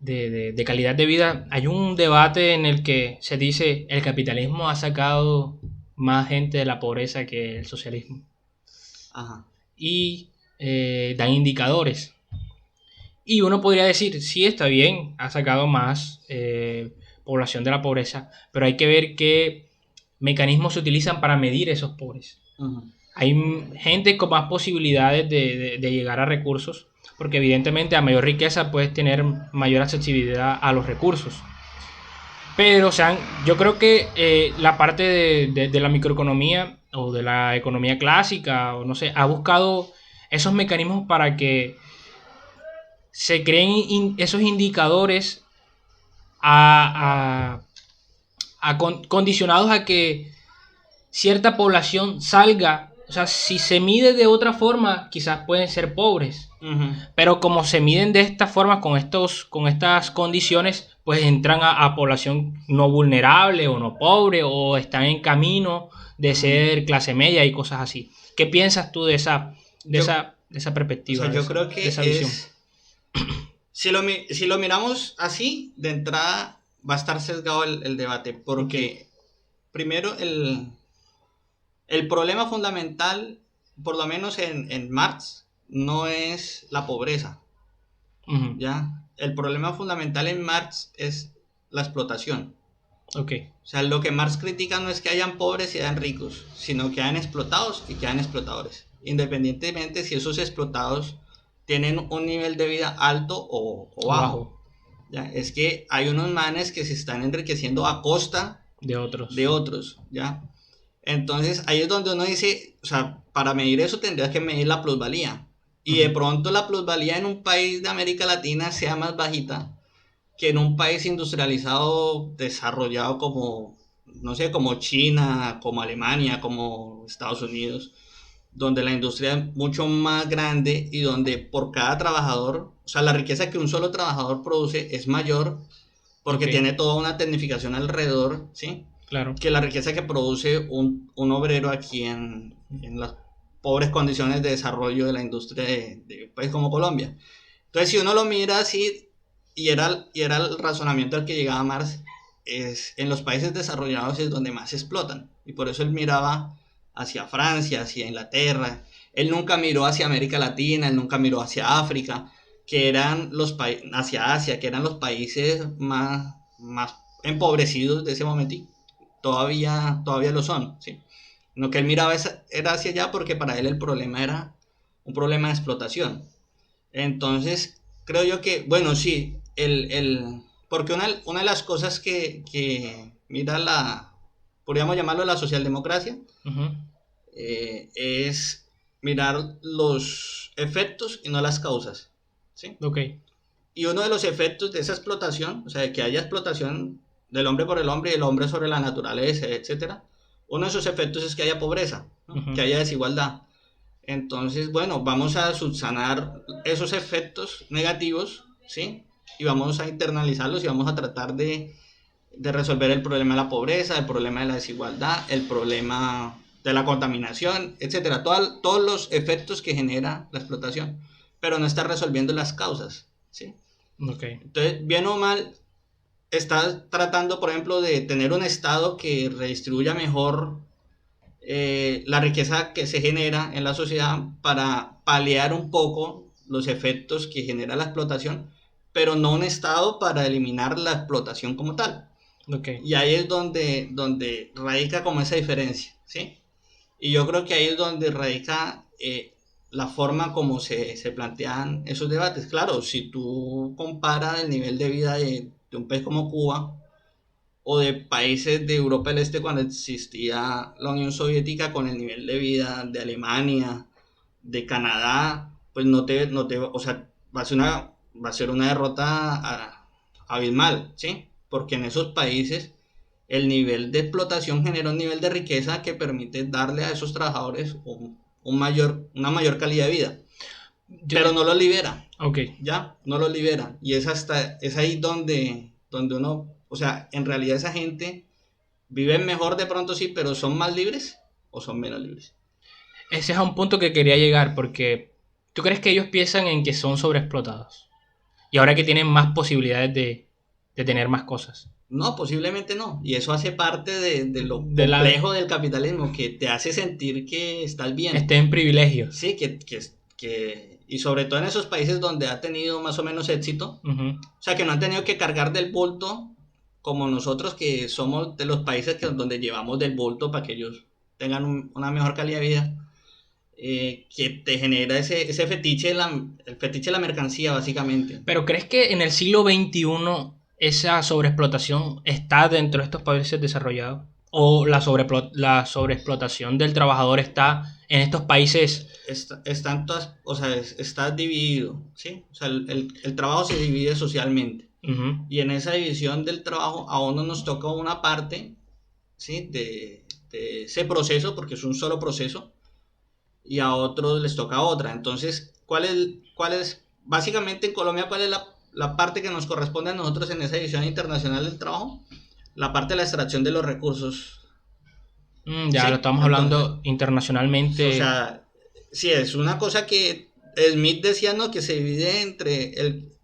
S1: de calidad de vida, hay un debate en el que se dice el capitalismo ha sacado más gente de la pobreza que el socialismo.
S2: Ajá.
S1: Y dan indicadores. Y uno podría decir, sí, está bien, ha sacado más población de la pobreza, pero hay que ver qué mecanismos se utilizan para medir esos pobres.
S2: Uh-huh.
S1: Hay gente con más posibilidades de llegar a recursos, porque evidentemente a mayor riqueza puedes tener mayor accesibilidad a los recursos. Pero, o sea, yo creo que la parte de la microeconomía o de la economía clásica, o no sé, ha buscado esos mecanismos para que se creen esos indicadores a, condicionados a que cierta población salga. O sea, si se mide de otra forma, quizás pueden ser pobres.
S2: Ujú.
S1: Pero como se miden de esta forma, con estas condiciones, pues entran a población no vulnerable o no pobre o están en camino de ser clase media y cosas así. ¿Qué piensas tú de esa
S2: Yo, o
S1: perspectiva,
S2: sea, yo creo
S1: de
S2: que
S1: esa visión?
S2: si lo miramos así, de entrada va a estar sesgado el debate, porque primero el problema fundamental, por lo menos en Marx, no es la pobreza,
S1: Ujú.
S2: ¿ya? El problema fundamental en Marx es la explotación.
S1: Ok.
S2: O sea, lo que Marx critica no es que hayan pobres y hayan ricos, sino que hayan explotados y que hayan explotadores. Independientemente si esos explotados tienen un nivel de vida alto o bajo.
S1: Abajo
S2: ¿Ya? Es que hay unos manes que se están enriqueciendo a costa
S1: de otros.
S2: de otros, ¿ya? Entonces ahí es donde uno dice, o sea, para medir eso tendrías que medir la plusvalía. Y de pronto la plusvalía en un país de América Latina sea más bajita que en un país industrializado, desarrollado como, no sé, como China, como Alemania, como Estados Unidos, donde la industria es mucho más grande y donde por cada trabajador, o sea, la riqueza que un solo trabajador produce es mayor porque
S1: Ok,
S2: tiene toda una tecnificación alrededor, ¿sí?
S1: claro.
S2: Que la riqueza que produce un obrero aquí en las pobres condiciones de desarrollo de la industria de un país como Colombia. Entonces, si uno lo mira así, y era el razonamiento al que llegaba Marx, es en los países desarrollados es donde más se explotan. Y por eso él miraba hacia Francia, hacia Inglaterra. Él nunca miró hacia América Latina, él nunca miró hacia África, que eran hacia Asia, que eran los países más empobrecidos de ese momento. Y todavía lo son, ¿sí? Lo que él miraba era hacia allá porque para él el problema era un problema de explotación. Entonces, creo yo que, bueno, sí, porque una de las cosas que mira podríamos llamarlo la socialdemocracia,
S1: Ujú.
S2: es mirar los efectos y no las causas, ¿sí?
S1: Ok.
S2: Y uno de los efectos de esa explotación, o sea, de que haya explotación del hombre por el hombre y el hombre sobre la naturaleza, etcétera, uno de esos efectos es que haya pobreza, ¿no? Que haya desigualdad. Entonces, bueno, vamos a subsanar esos efectos negativos, ¿sí? Y vamos a internalizarlos y vamos a tratar de resolver el problema de la pobreza, el problema de la desigualdad, el problema de la contaminación, etcétera. Todos los efectos que genera la explotación, pero no está resolviendo las causas, ¿sí?
S1: Ok.
S2: Entonces, bien o mal, está tratando, por ejemplo, de tener un estado que redistribuya mejor la riqueza que se genera en la sociedad para paliar un poco los efectos que genera la explotación, pero no un estado para eliminar la explotación como tal.
S1: Ok.
S2: Y ahí es donde radica como esa diferencia, ¿sí? Y yo creo que ahí es donde radica la forma como se plantean esos debates. Claro, si tú comparas el nivel de vida de un país como Cuba, o de países de Europa del Este cuando existía la Unión Soviética con el nivel de vida de Alemania, de Canadá, pues o sea, va a ser una derrota abismal, ¿sí? Porque en esos países el nivel de explotación genera un nivel de riqueza que permite darle a esos trabajadores una mayor calidad de vida, pero no los libera.
S1: Ok.
S2: Ya, no los libera. Y es ahí donde uno, o sea, en realidad esa gente vive mejor de pronto sí, pero ¿son más libres o son menos libres?
S1: Ese es a un punto que quería llegar porque ¿tú crees que ellos piensan en que son sobreexplotados? Y ahora que tienen más posibilidades de tener más cosas.
S2: No, posiblemente no. Y eso hace parte de lo
S1: De la
S2: complejo del capitalismo, que te hace sentir que estás bien.
S1: estén privilegios.
S2: Sí, y sobre todo en esos países donde ha tenido más o menos éxito,
S1: Ujú.
S2: o sea, que no han tenido que cargar del bulto como nosotros que somos de los países donde llevamos del bulto para que ellos tengan una mejor calidad de vida. que te genera ese fetiche, el fetiche de la mercancía, básicamente.
S1: ¿Pero crees que en el siglo XXI esa sobreexplotación está dentro de estos países desarrollados? ¿O la sobreexplotación del trabajador está en estos países?
S2: Están todas, o sea, está dividido, ¿sí? O sea, el trabajo se divide socialmente.
S1: Uh-huh.
S2: Y en esa división del trabajo a uno nos toca una parte, ¿sí? De ese proceso, porque es un solo proceso, y a otros les toca otra. Entonces, ¿cuál es básicamente en Colombia, cuál es la parte que nos corresponde a nosotros en esa división internacional del trabajo? La parte de la extracción de los recursos.
S1: Ya
S2: ¿Sí?
S1: lo estamos
S2: Entonces,
S1: hablando internaciononalmente.
S2: o sea, sí, es una cosa que Smith decía, ¿no? Que se divide entre,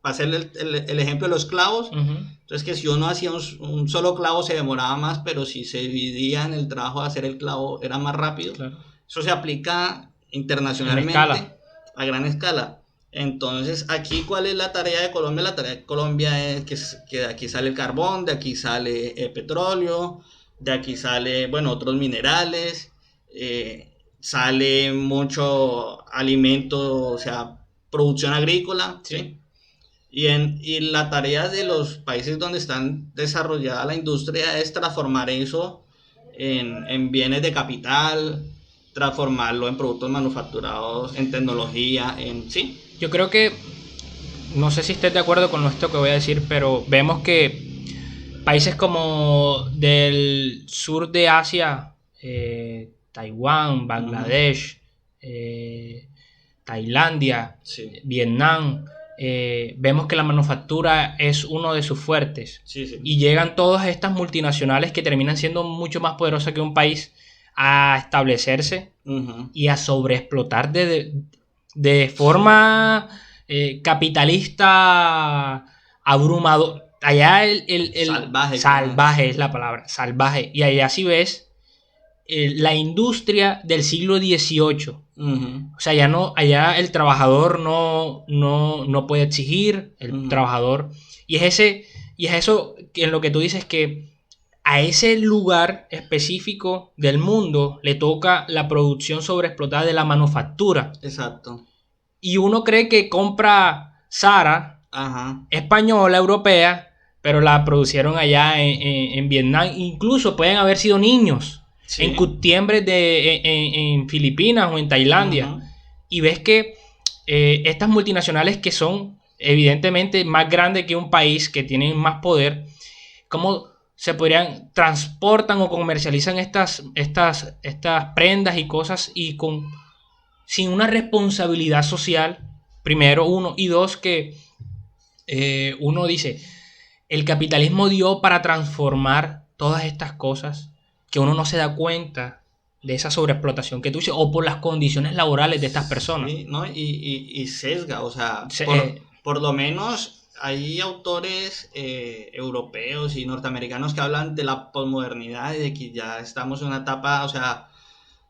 S2: para hacer el ejemplo de los clavos,
S1: Uh-huh.
S2: entonces que si uno hacía un solo clavo se demoraba más, pero si se dividía en el trabajo de hacer el clavo era más rápido.
S1: Claro.
S2: Eso se aplica
S1: En
S2: internacionalmente
S1: escala.
S2: a gran escala. Entonces, aquí, ¿cuál es la tarea de Colombia? La tarea de Colombia es que de aquí sale el carbón, de aquí sale el petróleo, de aquí sale, bueno, otros minerales, sale mucho alimento, o sea, producción agrícola, ¿sí?
S1: Sí.
S2: Y la tarea de los países donde están desarrollada la industria es transformar eso en bienes de capital, transformarlo en productos manufacturados, en tecnología, sí.
S1: Yo creo que, no sé si estés de acuerdo con esto que voy a decir, pero vemos que países como del sur de Asia, Taiwán, Bangladesh, Tailandia,
S2: Sí,
S1: Vietnam, vemos que la manufactura es uno de sus fuertes.
S2: sí, sí.
S1: Y llegan todas estas multinacionales que terminan siendo mucho más poderosas que un país a establecerse
S2: Uh-huh.
S1: y a sobreexplotar de forma capitalista abrumador. Allá
S2: Salvaje.
S1: salvaje es la palabra, salvaje. Y allá sí ves la industria del siglo XVIII.
S2: Uh-huh.
S1: O sea, allá el trabajador no puede exigir, el
S2: Uh-huh.
S1: trabajador. Y es eso en lo que tú dices, que a ese lugar específico del mundo le toca la producción sobreexplotada de la manufactura.
S2: Exacto.
S1: Y uno cree que compra Zara,
S2: Ajá.
S1: española, europea, pero la producieron allá en Vietnam. Incluso pueden haber sido niños.
S2: Sí.
S1: En cutiembres en Filipinas o en Tailandia.
S2: Uh-huh.
S1: Y ves que estas multinacionales, que son evidentemente más grandes que un país, que tienen más poder, ¿cómo se transportan o comercializan estas prendas y cosas sin una responsabilidad social? Primero, uno, y dos, que uno dice, el capitalismo dio para transformar todas estas cosas, que uno no se da cuenta de esa sobreexplotación que tú dices, o por las condiciones laborales de estas personas.
S2: Sí, ¿no? Y sesga, o sea,
S1: Se-
S2: por lo menos hay autores europeos y norteamericanos que hablan de la posmodernidad y de que ya estamos en una etapa, o sea,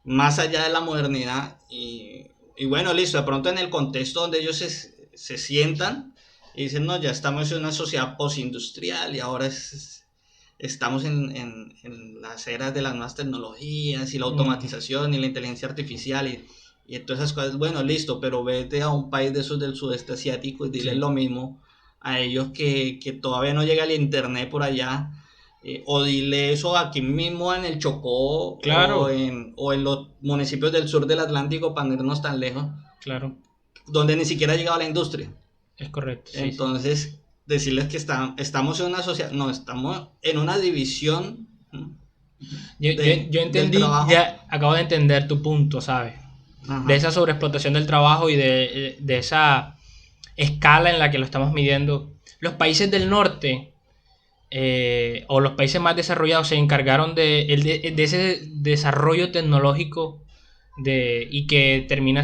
S2: más allá de la modernidad. Y bueno, listo, de pronto en el contexto donde ellos se sientan y dicen, no, ya estamos en una sociedad postindustrial y ahora estamos en las eras de las nuevas tecnologías y la automatización y la inteligencia artificial y todas esas cosas. Bueno, listo, pero vete a un país de esos del sudeste asiático y dile
S1: Sí.
S2: lo mismo a ellos que todavía no llega el internet por allá. O dile eso aquí mismo en el Chocó,
S1: Claro.
S2: o en los municipios del sur del Atlántico, para no irnos tan lejos,
S1: Claro,
S2: donde ni siquiera ha llegado la industria.
S1: es correcto. Sí,
S2: Entonces, decirles que estamos en una sociedad, no, estamos en una división.
S1: Yo
S2: del
S1: entendí,
S2: trabajo.
S1: ya acabo de entender tu punto, ¿sabes?
S2: Ajá.
S1: De esa sobreexplotación del trabajo y de esa escala en la que lo estamos midiendo. Los países del norte, o los países más desarrollados, se encargaron de ese desarrollo tecnológico y que termina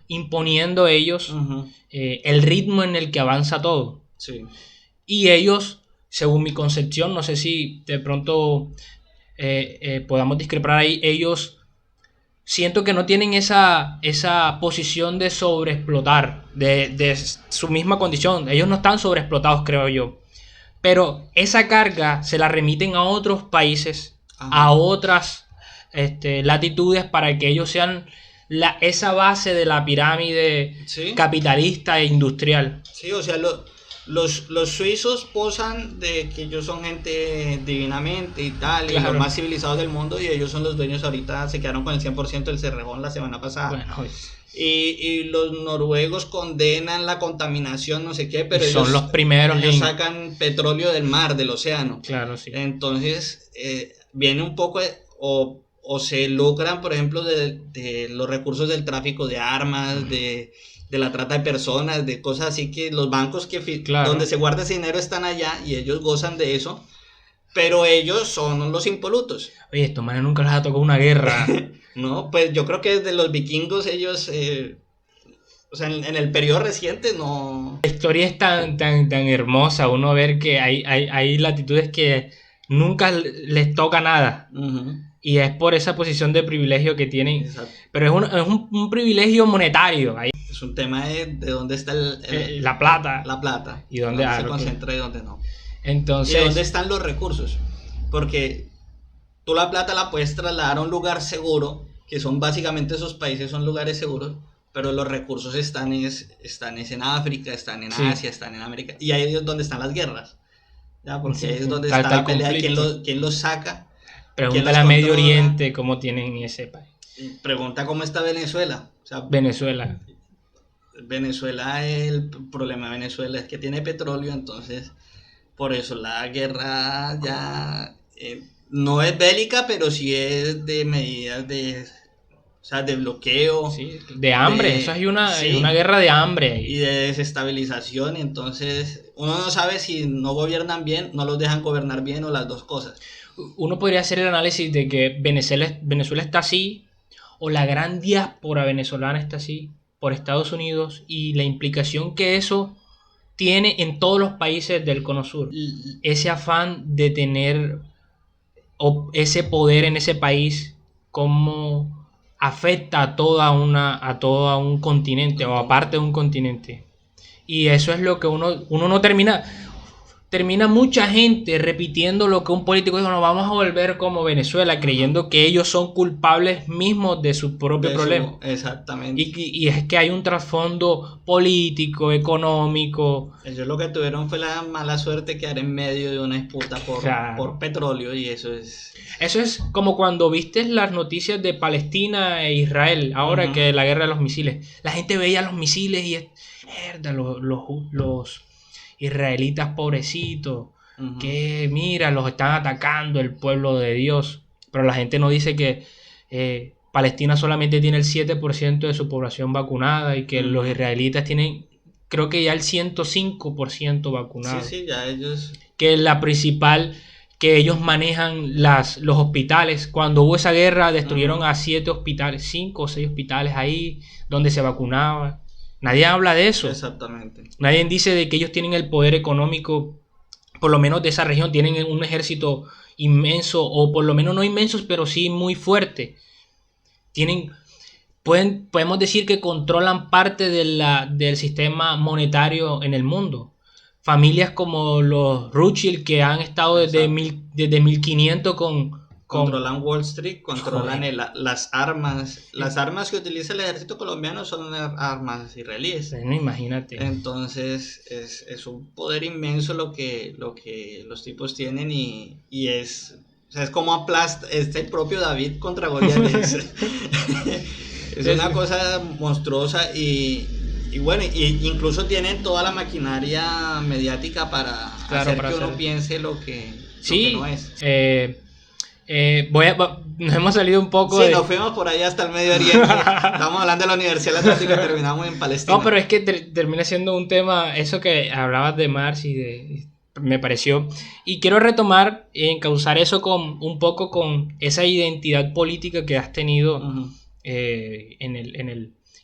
S1: imponiendo ellos
S2: Ujú.
S1: el ritmo en el que avanza todo.
S2: Sí.
S1: Y ellos, según mi concepción, no sé si de pronto podamos discrepar ahí, ellos siento que no tienen esa posición de sobreexplotar, de su misma condición. Ellos no están sobreexplotados, creo yo. Pero esa carga se la remiten a otros países,
S2: Ajá.
S1: a otras latitudes, para que ellos sean esa base de la pirámide
S2: Sí.
S1: capitalista e industrial.
S2: Sí, o sea, los suizos posan de que ellos son gente divinamente y tal, y
S1: Claro.
S2: los más civilizados del mundo, y ellos son los dueños ahorita, se quedaron con el 100% del Cerrejón la semana pasada.
S1: Bueno,
S2: Y los noruegos condenan la contaminación, no sé qué, pero
S1: son
S2: ellos,
S1: los primeros
S2: ellos
S1: en...
S2: sacan petróleo del mar, del océano.
S1: Claro, sí.
S2: Entonces, viene un poco, o se lucran, por ejemplo, de los recursos del tráfico de armas, de la trata de personas, de cosas así, que los bancos
S1: Claro.
S2: donde se guarda ese dinero están allá y ellos gozan de eso, pero ellos son los impolutos.
S1: Oye, estos manes nunca les ha tocado una guerra.
S2: No, pues yo creo que desde los vikingos ellos, o sea, en el periodo reciente no...
S1: La historia es tan hermosa, uno ver que hay latitudes que nunca les toca nada.
S2: Uh-huh.
S1: Y es por esa posición de privilegio que tienen.
S2: Exacto.
S1: Pero es un privilegio monetario. Ahí,
S2: Es un tema de dónde está
S1: la plata.
S2: la plata.
S1: Y dónde
S2: se concentra y dónde no.
S1: Entonces,
S2: Y dónde están los recursos. Porque tú la plata la puedes trasladar a un lugar seguro, que son básicamente esos países, son lugares seguros, pero los recursos están en África, están en Asia, están en América. Y ahí es donde están las guerras. ¿Ya? Porque ahí es donde está la pelea, quién los saca.
S1: Pregúntale a Medio Oriente cómo tienen ese país.
S2: Pregunta cómo está Venezuela. O sea,
S1: Venezuela,
S2: el problema de Venezuela es que tiene petróleo, entonces por eso la guerra ya no es bélica, pero sí es de medidas de bloqueo.
S1: Sí, de hambre, eso es una guerra de hambre.
S2: Y de desestabilización, entonces uno no sabe si no gobiernan bien, no los dejan gobernar bien o las dos cosas.
S1: Uno podría hacer el análisis de que Venezuela está así, o la gran diáspora venezolana está así, por Estados Unidos, y la implicación que eso tiene en todos los países del Cono Sur. Ese afán de tener ese poder en ese país, cómo afecta a todo un continente, o a parte de un continente. Y eso es lo que uno no termina mucha gente repitiendo lo que un político dijo: nos vamos a volver como Venezuela, creyendo que ellos son culpables mismos de su propio problema.
S2: Exactamente.
S1: Y es que hay un trasfondo político, económico.
S2: Ellos lo que tuvieron fue la mala suerte de quedar en medio de una disputa por petróleo, y eso es...
S1: Eso es como cuando viste las noticias de Palestina e Israel, ahora que la guerra de los misiles. La gente veía los misiles y los israelitas pobrecitos, que mira, los están atacando el pueblo de Dios. Pero la gente no dice que Palestina solamente tiene el 7% de su población vacunada y que los israelitas tienen, creo que ya el 105% vacunado.
S2: Sí, ya ellos...
S1: Que la principal, que ellos manejan los hospitales. Cuando hubo esa guerra destruyeron a 7 hospitales, 5 o 6 hospitales ahí donde se vacunaba. Nadie habla de eso.
S2: Exactamente.
S1: Nadie dice de que ellos tienen el poder económico, por lo menos de esa región, tienen un ejército inmenso, o por lo menos no inmensos, pero sí muy fuerte. Podemos decir que controlan parte del sistema monetario en el mundo. Familias como los Rothschild, que han estado desde 1500
S2: controlan Wall Street, controlan las armas. Las armas que utiliza el ejército colombiano son armas israelíes.
S1: No, imagínate.
S2: Entonces es un poder inmenso lo que los tipos tienen, y es... O sea, es como aplasta, es el propio David contra Goliat. Es una cosa monstruosa, y bueno, incluso tienen toda la maquinaria mediática para hacer que uno piense lo que no es.
S1: Nos hemos salido un poco.
S2: Sí, nos fuimos por allá hasta el Medio Oriente. Estamos hablando de la Universidad Atlántica y terminamos en Palestina.
S1: No, pero es que termina siendo un tema, eso que hablabas de Marx me pareció. Y quiero retomar, encauzar eso un poco con esa identidad política que has tenido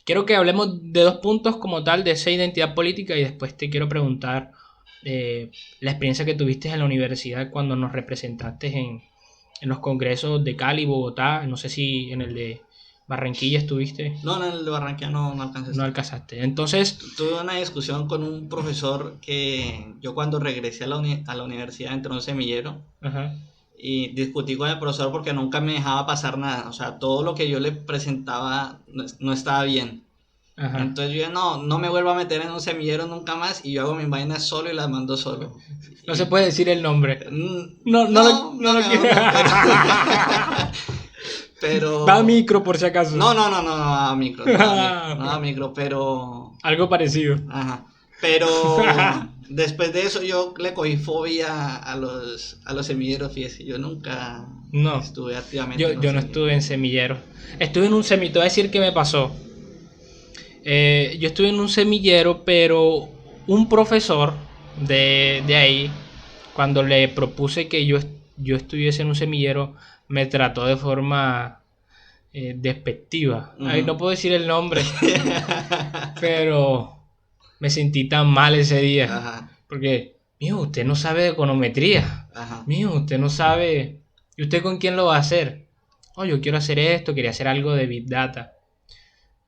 S1: Quiero que hablemos de 2 puntos como tal de esa identidad política, y después te quiero preguntar la experiencia que tuviste en la universidad cuando nos representaste en los congresos de Cali, Bogotá. No sé si en el de Barranquilla estuviste.
S2: No, en el de Barranquilla no alcanzaste.
S1: No alcanzaste. Entonces...
S2: Tuve una discusión con un profesor que yo, cuando regresé a la universidad, entré a un semillero.
S1: Ajá.
S2: y discutí con el profesor porque nunca me dejaba pasar nada. O sea, todo lo que yo le presentaba no estaba bien.
S1: Ajá.
S2: Entonces yo no me vuelvo a meter en un semillero nunca más y yo hago mis vainas solo y las mando solo.
S1: No se puede decir el nombre.
S2: No
S1: No lo
S2: mejor
S1: quiero.
S2: Pero...
S1: Va a micro por si acaso.
S2: No, a micro, no a micro, pero...
S1: Algo parecido.
S2: Ajá. Pero después de eso yo le cogí fobia a los semilleros, fíjese. Yo nunca
S1: No.
S2: estuve activamente
S1: Yo
S2: en un
S1: no
S2: semillero.
S1: estuve en semillero. Estuve en un semillero. Te voy a decir qué me pasó. Yo estuve en un semillero, pero un profesor de ahí, cuando le propuse que yo estuviese en un semillero, me trató de forma despectiva. Ay, no puedo decir el nombre, pero me sentí tan mal ese día.
S2: Ajá,
S1: Porque, mijo, usted no sabe de econometría.
S2: ajá.
S1: Mijo, usted no sabe. ¿Y usted con quién lo va a hacer? Oh, yo quiero hacer esto, quería hacer algo de Big Data.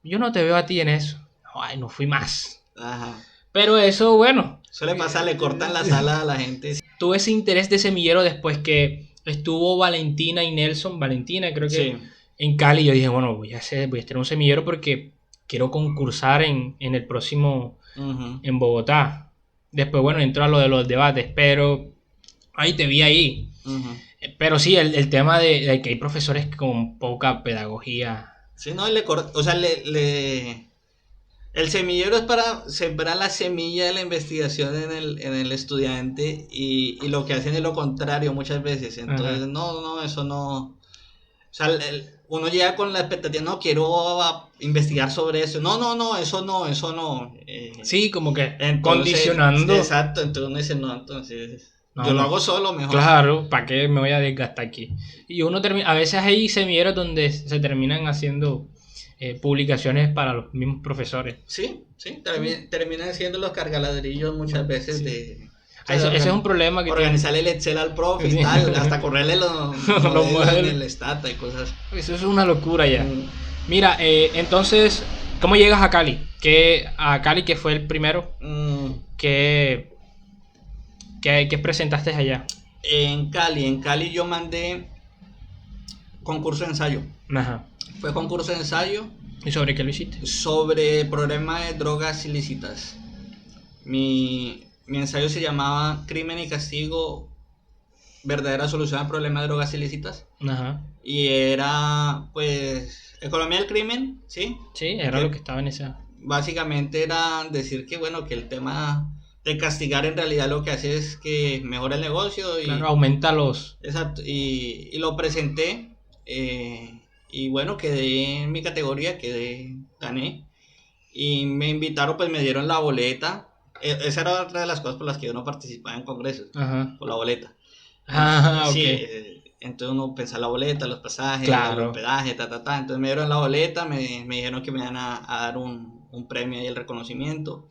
S1: Yo no te veo a ti en eso. Ay, no fui más.
S2: Ajá.
S1: Pero eso, bueno,
S2: Suele pasar, le cortan la sala a la gente.
S1: tuve ese interés de semillero después que estuvo Valentina y Nelson. Valentina, creo que
S2: Sí.
S1: en Cali. Yo dije, bueno, voy a tener un semillero porque quiero concursar en el próximo
S2: Ujú.
S1: en Bogotá. Después, bueno, entró a lo de los debates, pero ahí te vi ahí.
S2: Ujú.
S1: Pero sí, el tema de que hay profesores con poca pedagogía.
S2: Sí, no, o sea, el semillero es para sembrar la semilla de la investigación en el estudiante y lo que hacen es lo contrario muchas veces. Entonces,
S1: Ajá.
S2: no, eso no. O sea, uno llega con la expectativa, no, quiero investigar sobre eso. No, eso no.
S1: Sí, como que
S2: Entonces,
S1: condicionando.
S2: Exacto, entonces uno dice, no, entonces
S1: No,
S2: yo lo
S1: no.
S2: hago solo mejor.
S1: Claro, ¿para qué me voy a desgastar aquí? Y uno termina, a veces hay semilleros donde se terminan haciendo publicaciones para los mismos profesores.
S2: Sí, terminan siendo los cargaladrillos muchas veces
S1: Sí.
S2: de...
S1: Ese es un problema que
S2: organizarle el Excel al profe
S1: Sí.
S2: y tal, hasta correrle los modelos
S1: modelos.
S2: en el Stata y cosas.
S1: eso es una locura ya.
S2: Mm,
S1: Mira, entonces, ¿cómo llegas a Cali? A Cali, que fue el primero,
S2: mm,
S1: ¿qué presentaste allá?
S2: en Cali yo mandé concurso de ensayo.
S1: Ajá.
S2: Fue concurso de ensayo
S1: ¿Y sobre qué lo hiciste?
S2: sobre el problema de drogas ilícitas. Mi ensayo se llamaba Crimen y Castigo, verdadera solución al problema de drogas ilícitas.
S1: Ajá.
S2: Y era, pues, economía del crimen, ¿sí?
S1: Sí, era
S2: Que
S1: lo que estaba en esa.
S2: básicamente era decir que, bueno, que el tema de castigar en realidad lo que hace es que mejora el negocio y,
S1: Claro, aumenta los.
S2: exacto, y lo presenté y bueno, quedé en mi categoría, gané y me invitaron, pues me dieron la boleta. Esa era otra de las cosas por las que yo no participaba en congresos,
S1: Ajá.
S2: por la boleta.
S1: Ah, ok.
S2: Sí, entonces uno pensaba la boleta, los pasajes,
S1: Claro.
S2: el hospedaje, Entonces me dieron la boleta, me dijeron que me iban a dar un premio y el reconocimiento.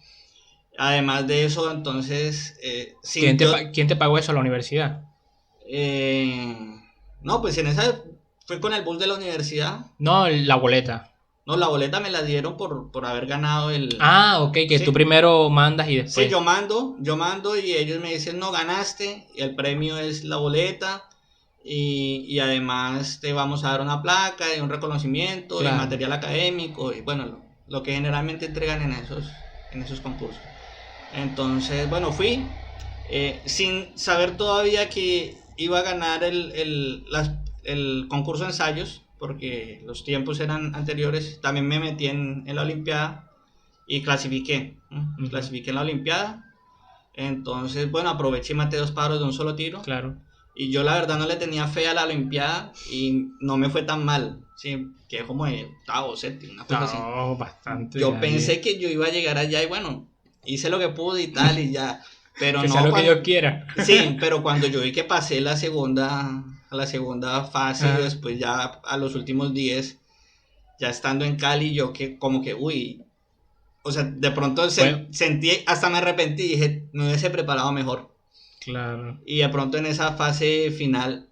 S2: Además de eso, entonces,
S1: ¿Quién te pagó eso? ¿La universidad?
S2: no, pues en esa fue con el bus de la universidad.
S1: No, la boleta.
S2: No, la boleta me la dieron por haber ganado el...
S1: Ah, ok, que
S2: Sí.
S1: tú primero mandas y
S2: Sí,
S1: después.
S2: yo mando y ellos me dicen, no, ganaste, y el premio es la boleta, y además te vamos a dar una placa y un reconocimiento
S1: Claro.
S2: y material académico, y bueno, lo que generalmente entregan en esos concursos. Entonces, bueno, fui, sin saber todavía que iba a ganar el concurso de ensayos, porque los tiempos eran anteriores. También me metí en la Olimpiada y clasifiqué.
S1: Ujú.
S2: Clasifiqué en la Olimpiada. Entonces, bueno, aproveché y maté 2 pájaros de un solo tiro.
S1: Claro.
S2: Y yo la verdad no le tenía fe a la Olimpiada y no me fue tan mal. Sí, quedé como de octavo, séptimo, una cosa así.
S1: No, bastante.
S2: Yo
S1: ahí.
S2: pensé que yo iba a llegar allá y bueno, hice lo que pude y tal y ya. Pero
S1: Que
S2: no,
S1: sea lo que
S2: cuando-
S1: Dios quiera.
S2: Sí, pero cuando yo vi que pasé a la segunda fase,
S1: Ajá.
S2: después ya a los últimos 10, ya estando en Cali, yo que como que, uy, o sea, de pronto
S1: Bueno.
S2: sentí, hasta me arrepentí y dije, me hubiese preparado mejor.
S1: Claro.
S2: Y de pronto en esa fase final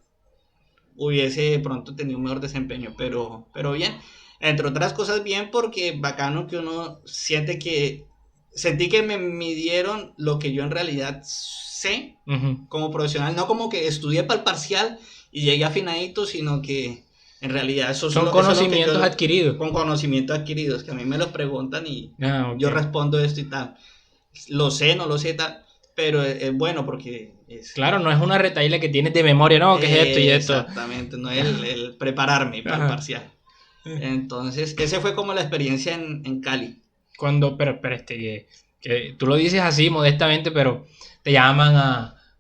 S2: hubiese de pronto tenido un mejor desempeño, pero bien. Entre otras cosas bien porque bacano que uno sentí que me midieron lo que yo en realidad sé
S1: Ujú.
S2: como profesional, no como que estudié para el parcial y llegué afinadito, sino que en realidad
S1: Son
S2: eso es lo que
S1: conocimientos adquiridos.
S2: con conocimientos adquiridos, que a mí me los preguntan y
S1: Ah, ok.
S2: yo respondo esto y tal. Lo sé, no lo sé tal, pero es bueno porque es...
S1: Claro, no es una retaíla que tienes de memoria, no, que es esto y esto.
S2: Exactamente, no es el prepararme para el
S1: Ajá.
S2: parcial. Entonces, ese fue como la experiencia en Cali.
S1: Pero que tú lo dices así modestamente, pero te llaman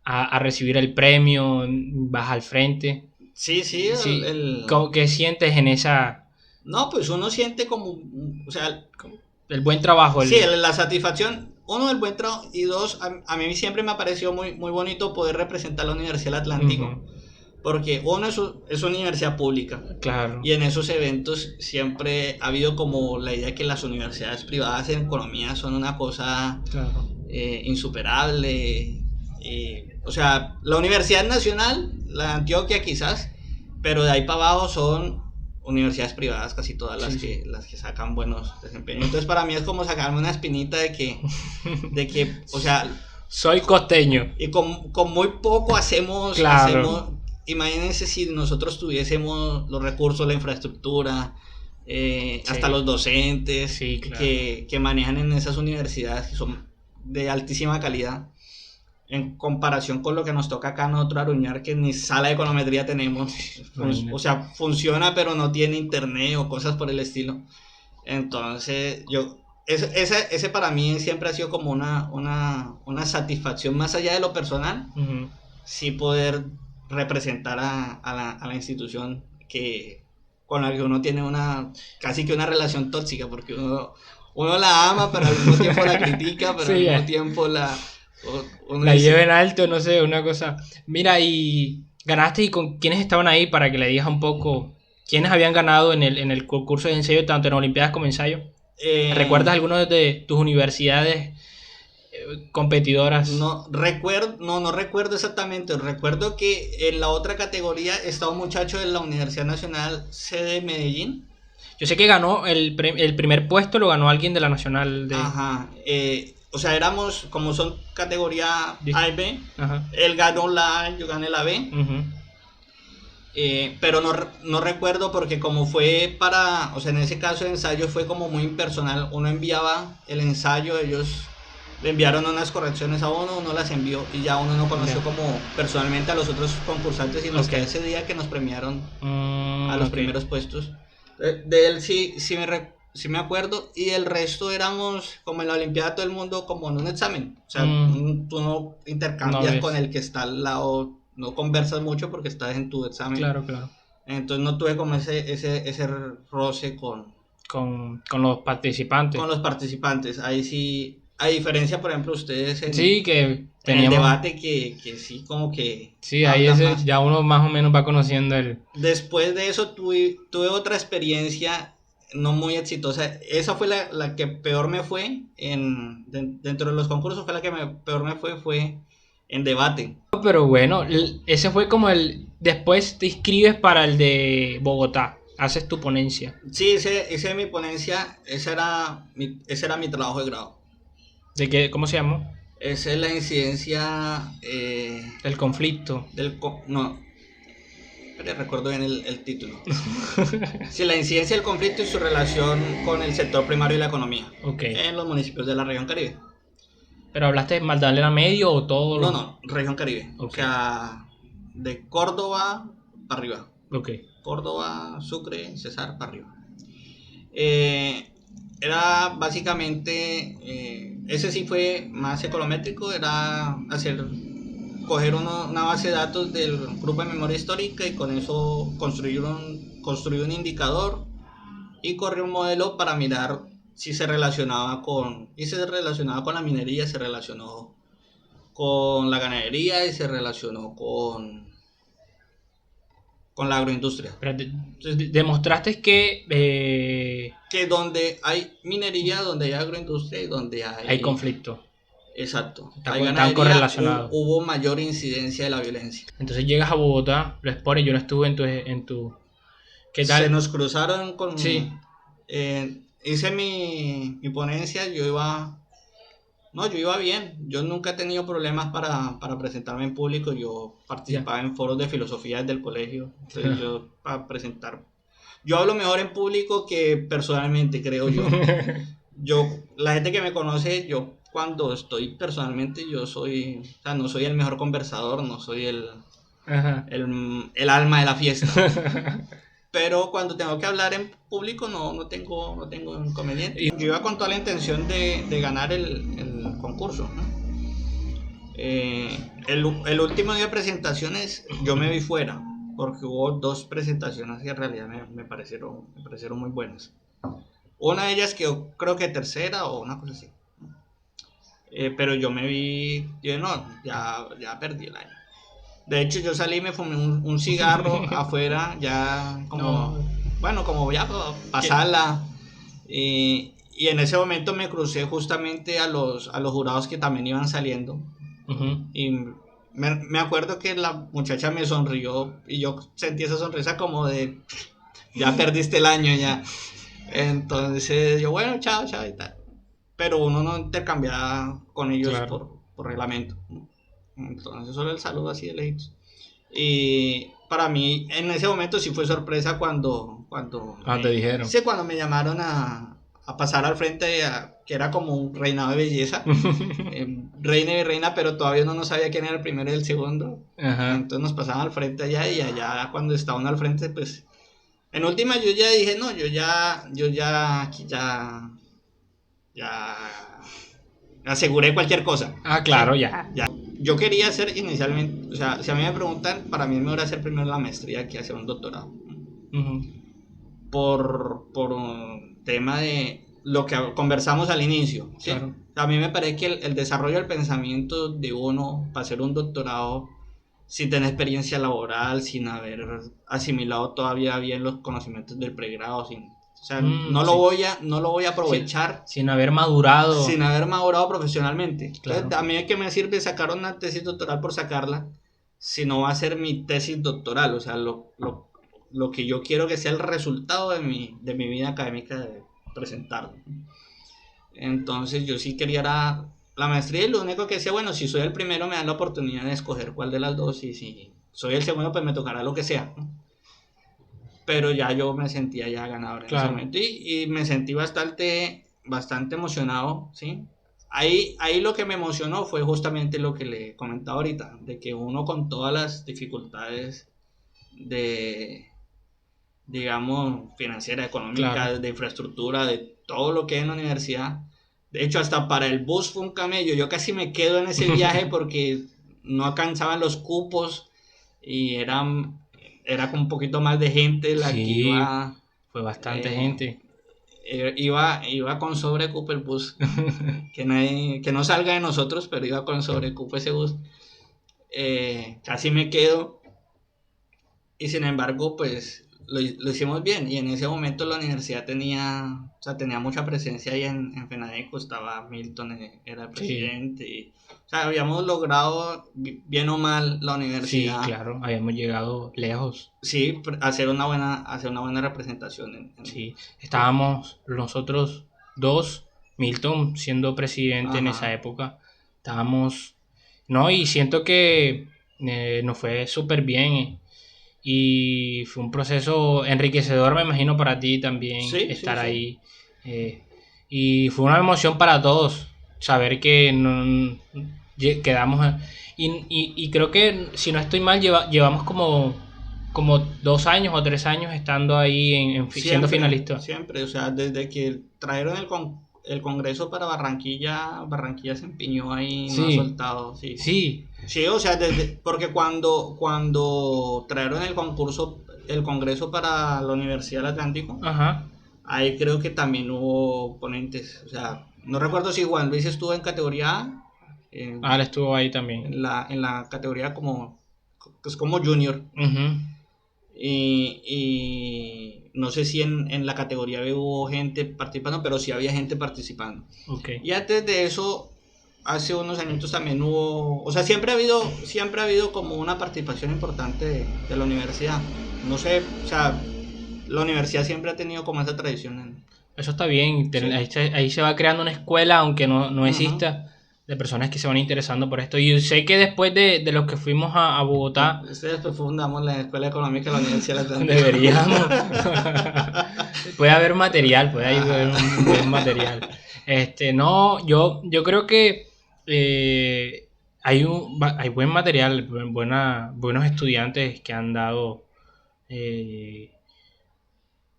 S1: a recibir el premio, vas al frente.
S2: Sí, sí,
S1: Sí, ¿qué sientes en esa,
S2: no, pues uno siente como, o sea,
S1: el buen trabajo?
S2: sí, la satisfacción, uno, del buen trabajo, y dos, a mí siempre me ha parecido muy, muy bonito poder representar la Universidad del Atlántico,
S1: Ujú,
S2: porque uno es una universidad pública,
S1: claro,
S2: y en esos eventos siempre ha habido como la idea que las universidades privadas en economía son una cosa
S1: claro.
S2: insuperable. O sea, la Universidad Nacional, la Antioquia quizás, pero de ahí para abajo son universidades privadas casi todas
S1: Sí, sí.
S2: las que sacan buenos desempeños. Entonces para mí es como sacarme una espinita de que o sea,
S1: Soy costeño.
S2: y con muy poco
S1: Claro.
S2: imagínense si nosotros tuviésemos los recursos, la infraestructura, hasta
S1: Sí,
S2: los docentes
S1: sí, claro.
S2: que manejan en esas universidades que son de altísima calidad, en comparación con lo que nos toca acá nosotros aruñar, que ni sala de econometría tenemos, o
S1: Imagínate.
S2: sea, funciona pero no tiene internet o cosas por el estilo. Entonces, ese para mí siempre ha sido como una satisfacción más allá de lo personal,
S1: Ujú.
S2: sí poder representar a la institución con la que uno tiene casi que una relación tóxica, porque uno la ama, pero al mismo tiempo la critica, pero al
S1: Sí,
S2: mismo tiempo uno
S1: la lleva
S2: dice,
S1: en alto, no sé, una cosa. Mira, y ganaste y con quiénes estaban ahí para que le digas un poco quiénes habían ganado en el concurso de ensayo, tanto en Olimpiadas como ensayo.
S2: eh,
S1: ¿Recuerdas alguno de tus universidades competidoras?
S2: no recuerdo exactamente. Recuerdo que en la otra categoría estaba un muchacho de la Universidad Nacional sede de Medellín.
S1: Yo sé que ganó el primer puesto, lo ganó alguien de la Nacional
S2: Ajá. O sea, éramos, como son categoría A y B,
S1: Ajá.
S2: él ganó la A, yo gané la B.
S1: Ujú.
S2: Pero no recuerdo porque como fue o sea, en ese caso el ensayo fue como muy impersonal. Uno enviaba el ensayo, ellos le enviaron unas correcciones a uno las envió y ya uno no conoció
S1: Ya.
S2: como personalmente a los otros concursantes, sino
S1: Ok.
S2: que ese día que nos premiaron a los
S1: Ok.
S2: primeros puestos. De él sí me acuerdo, y el resto éramos como en la Olimpiada todo el mundo como en un examen. O sea, tú no
S1: No
S2: intercambias con
S1: ves.
S2: el que está al lado, no conversas mucho porque estás en tu examen.
S1: Claro, claro.
S2: Entonces no tuve como ese roce
S1: Con los participantes.
S2: con los participantes. Ahí sí, a diferencia, por ejemplo, ustedes
S1: Sí, que
S2: en el
S1: teníamos.
S2: debate que sí como que
S1: Sí, ahí
S2: hablan
S1: ese,
S2: más.
S1: ya uno más o menos va conociendo el.
S2: Después de eso tuve otra experiencia no muy exitosa. Esa fue la que peor me fue dentro de los concursos, fue la que peor me fue en debate.
S1: Pero bueno, ese fue como el. Después te inscribes para el de Bogotá. Haces tu ponencia.
S2: Sí, ese de mi ponencia, ese era mi trabajo de grado.
S1: ¿De qué? ¿Cómo se llama?
S2: Esa es la incidencia
S1: El conflicto.
S2: no, pero recuerdo bien el título. Sí, la incidencia del conflicto y su relación con el sector primario y la economía
S1: Ok.
S2: en los municipios de la región Caribe.
S1: ¿Pero hablaste de Magdalena Medio o todos
S2: No,
S1: los...?
S2: no, región Caribe. O
S1: Ok.
S2: sea, de Córdoba para arriba.
S1: Ok.
S2: Córdoba, Sucre, Cesar para arriba. Eh, Era básicamente, ese sí fue más econométrico, era coger una base de datos del grupo de memoria histórica y con eso construir un indicador y correr un modelo para mirar si se relacionaba con la minería, se relacionó con la ganadería y se relacionó con la agroindustria.
S1: Pero demostraste que
S2: Que donde hay minería, donde hay agroindustria y donde
S1: hay
S2: hay...
S1: conflicto.
S2: Exacto, hay
S1: Están
S2: ganadería,
S1: correlacionados.
S2: hubo mayor incidencia de la violencia.
S1: Entonces llegas a Bogotá, lo expones, yo no estuve en tu. ¿Qué
S2: Se
S1: tal?
S2: nos cruzaron
S1: Sí.
S2: hice mi ponencia, yo iba No, yo iba bien. Yo nunca he tenido problemas para presentarme en público. Yo participaba en foros de filosofía desde el colegio. Entonces yo para presentar... Yo hablo mejor en público que personalmente, creo yo. La gente que me conoce, yo cuando estoy personalmente, yo soy... O sea, no soy el mejor conversador, no soy
S1: Ajá.
S2: el alma de la fiesta. Pero cuando tengo que hablar en público no tengo inconveniente. Yo iba con toda la intención de ganar el concurso, ¿no? El último día de presentaciones yo me vi fuera, porque hubo 2 presentaciones que en realidad me parecieron muy buenas. Una de ellas que yo creo que tercera o una cosa así. Pero yo me vi, yo no, ya perdí el año. De hecho, yo salí y me fumé un cigarro afuera, ya como,
S1: No.
S2: bueno, como ya para pasarla. Y en ese momento me crucé justamente a los jurados que también iban saliendo.
S1: Ujú.
S2: Y me acuerdo que la muchacha me sonrió y yo sentí esa sonrisa como de, ya perdiste el año ya. Entonces yo, bueno, chao, chao y tal. Pero uno no intercambiaba con ellos
S1: Claro.
S2: por reglamento, ¿no? Entonces solo el saludo así de lejitos. Y para mí en ese momento sí fue sorpresa cuando
S1: Te dijeron.
S2: sí, cuando me llamaron a pasar al frente, que era como un reinado de belleza. Reina y reina, pero todavía no sabía quién era el primero y el segundo.
S1: Ajá.
S2: Entonces nos pasaban al frente allá y allá cuando estaba uno al frente, pues en última yo ya dije, no, yo ya aquí ya aseguré cualquier cosa.
S1: Ah, claro,
S2: Sí,
S1: ya.
S2: ya. Yo quería hacer inicialmente, o sea, si a mí me preguntan, para mí es mejor hacer primero la maestría que hacer un doctorado.
S1: Ujú.
S2: Por un tema de lo que conversamos al inicio, ¿sí?
S1: Claro.
S2: A mí me parece que el desarrollo del pensamiento de uno para hacer un doctorado sin tener experiencia laboral, sin haber asimilado todavía bien los conocimientos del pregrado, o sea, no
S1: sí.
S2: lo voy a aprovechar
S1: Sin haber madurado.
S2: sin haber madurado profesionalmente.
S1: Claro.
S2: Entonces, a mí que me sirve sacar una tesis doctoral por sacarla, si no va a ser mi tesis doctoral, o sea, lo que yo quiero que sea el resultado de mi vida académica de presentarlo. Entonces yo sí quería la maestría y lo único que decía, bueno, si soy el primero me dan la oportunidad de escoger cuál de las dos y si soy el segundo pues me tocará lo que sea, ¿no? Pero ya yo me sentía ya ganador en ese momento y me sentí bastante emocionado, ¿sí? Ahí lo que me emocionó fue justamente lo que le comentaba ahorita, de que uno con todas las dificultades de, digamos, financiera, económica, de infraestructura, de todo lo que hay en la universidad. De hecho, hasta para el bus fue un camello. Yo casi me quedo en ese viaje porque no alcanzaban los cupos y era con un poquito más de gente la que iba.
S1: Fue bastante gente.
S2: Iba con sobrecupo el bus. que no salga de nosotros, pero iba con sobrecupo ese bus. Casi me quedo. Y sin embargo, pues lo hicimos bien. Y en ese momento la universidad tenía mucha presencia ahí en FENADECO. Estaba Milton, era el presidente. Y, o sea, habíamos logrado, bien o mal, la universidad.
S1: Sí, claro, habíamos llegado lejos.
S2: Sí, hacer una buena representación.
S1: Sí, estábamos nosotros dos, Milton siendo presidente en esa época. Estábamos, no, y siento que nos fue súper bien. Y fue un proceso enriquecedor, me imagino, para ti también estar ahí. Y fue una emoción para todos saber que quedamos. Y creo que, si no estoy mal, llevamos como 2 años o 3 años estando ahí siendo finalistas.
S2: Siempre, o sea, desde que trajeron el Congreso para Barranquilla se empeñó ahí, no ha soltado. Sí, o sea, porque cuando trajeron el Congreso para la Universidad del Atlántico, ahí creo que también hubo ponentes, o sea, no recuerdo si Juan Luis estuvo en categoría A.
S1: Él estuvo ahí también.
S2: En la categoría como junior. Y no sé si en la categoría B hubo gente participando, pero sí había gente participando. Y antes de eso, hace unos añitos también hubo, o sea, siempre ha habido como una participación importante de la universidad. No sé, o sea, la universidad siempre ha tenido como esa tradición.
S1: Eso está bien, ahí se va creando una escuela, aunque no exista. de personas que se van interesando por esto. Y sé que después de los que fuimos a Bogotá,
S2: Después fundamos la Escuela Económica de la Universidad de Atlántico.
S1: deberíamos. Puede haber material, puede haber un buen material. No, yo creo que hay buen material, buenos estudiantes que han dado. Hay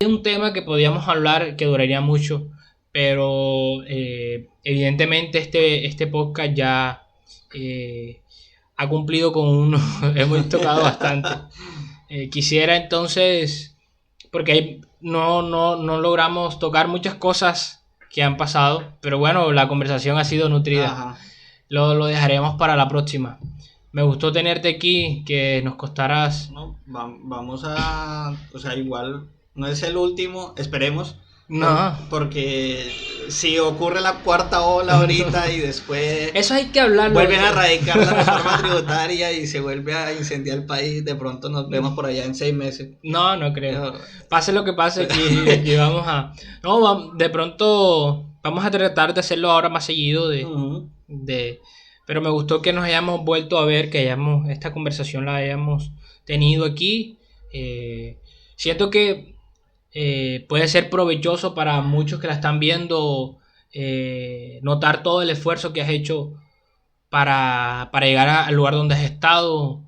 S1: un tema que podíamos hablar que duraría mucho, pero evidentemente este podcast ya ha cumplido con uno, hemos tocado bastante. Quisiera entonces, porque no logramos tocar muchas cosas que han pasado, pero bueno, la conversación ha sido nutrida.
S2: Ajá.
S1: Lo dejaremos para la próxima. Me gustó tenerte aquí, que nos contaras.
S2: No, vamos a, o sea, igual no es el último, esperemos,
S1: No,
S2: porque si ocurre la cuarta ola ahorita y después
S1: eso hay que hablarlo.
S2: vuelven a erradicar la reforma tributaria y se vuelve a incendiar el país, de pronto nos vemos por allá en 6 meses.
S1: No creo. Pase lo que pase, aquí vamos a. No, de pronto vamos a tratar de hacerlo ahora más seguido.
S2: Ujú.
S1: Pero me gustó que nos hayamos vuelto a ver, que esta conversación la hayamos tenido aquí. Siento que puede ser provechoso para muchos que la están viendo, notar todo el esfuerzo que has hecho para llegar al lugar donde has estado,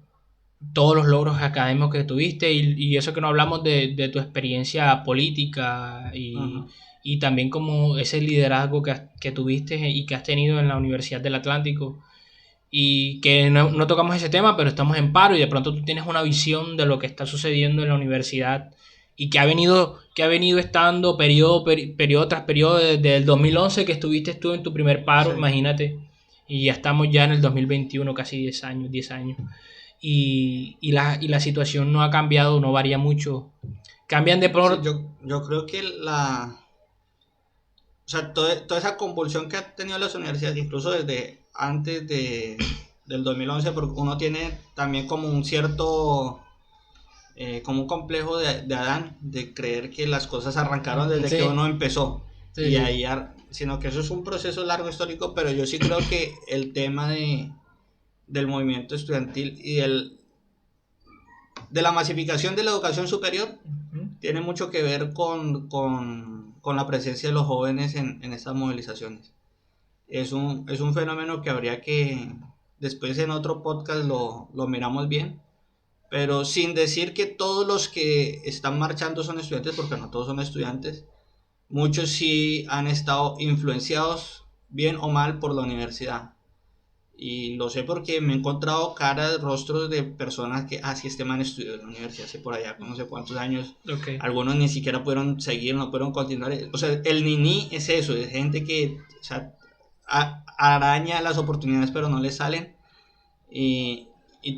S1: todos los logros académicos que tuviste y eso que no hablamos de tu experiencia política
S2: Ajá.
S1: y también como ese liderazgo que tuviste y que has tenido en la Universidad del Atlántico. Y que no tocamos ese tema, pero estamos en paro y de pronto tú tienes una visión de lo que está sucediendo en la universidad y que ha venido estando periodo tras periodo desde el 2011 que estuviste tú en tu primer paro,
S2: Sí.
S1: imagínate, y ya estamos ya en el 2021, casi 10 años. Y la situación no ha cambiado, no varía mucho. Cambian de
S2: Sí,
S1: pronto.
S2: yo creo que o sea, toda esa convulsión que han tenido las universidades, incluso desde antes del 2011, porque uno tiene también como un cierto, como un complejo de Adán, de creer que las cosas arrancaron desde
S1: Sí.
S2: que uno empezó.
S1: Sí,
S2: Y
S1: sí.
S2: ahí, sino que eso es un proceso largo histórico, pero yo sí creo que el tema del movimiento estudiantil y de la masificación de la educación superior tiene mucho que ver con la presencia de los jóvenes en estas movilizaciones. Es un fenómeno que habría que, después en otro podcast lo miramos bien, pero sin decir que todos los que están marchando son estudiantes, porque no todos son estudiantes, muchos sí han estado influenciados, bien o mal, por la universidad. Y lo sé porque me he encontrado caras, rostros de personas que, este man estudió en la universidad hace por allá, no sé cuántos años.
S1: Okay.
S2: Algunos ni siquiera pudieron seguir, no pudieron continuar. O sea, el niní es eso, es gente que, o sea, araña las oportunidades pero no le salen. Y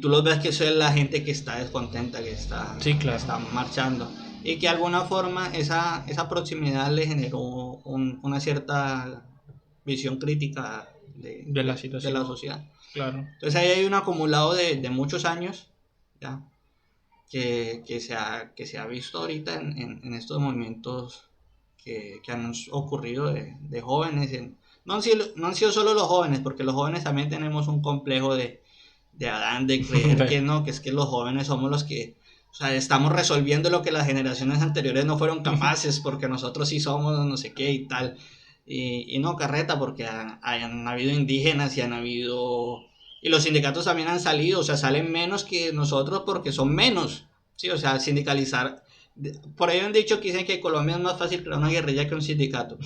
S2: tú los ves que eso es la gente que está descontenta, que está,
S1: Sí, claro.
S2: que está marchando. Y que de alguna forma esa proximidad le generó una cierta visión crítica
S1: De la situación.
S2: de la sociedad.
S1: Claro.
S2: Entonces ahí hay un acumulado de muchos años, ¿ya? Que se ha visto ahorita en estos movimientos que han ocurrido de jóvenes. No han sido solo los jóvenes, porque los jóvenes también tenemos un complejo de Adán, de creer que no, que es que los jóvenes somos los que, o sea, estamos resolviendo lo que las generaciones anteriores no fueron capaces, porque nosotros sí somos no sé qué y tal. Y no, carreta, porque han habido indígenas y han habido... Y los sindicatos también han salido, o sea, salen menos que nosotros porque son menos, ¿sí? O sea, sindicalizar... Por ahí han dicho que dicen que en Colombia es más fácil crear una guerrilla que un sindicato.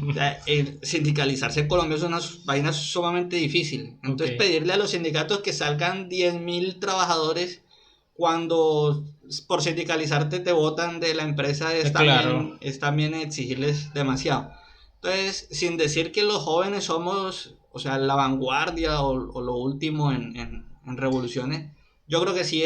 S2: O sea, sindicalizarse en Colombia es una vaina sumamente difícil. Entonces, pedirle a los sindicatos que salgan 10.000 trabajadores cuando por sindicalizarte te botan de la empresa es también exigirles demasiado. Entonces, sin decir que los jóvenes somos, o sea, la vanguardia o lo último en revoluciones, yo creo que sí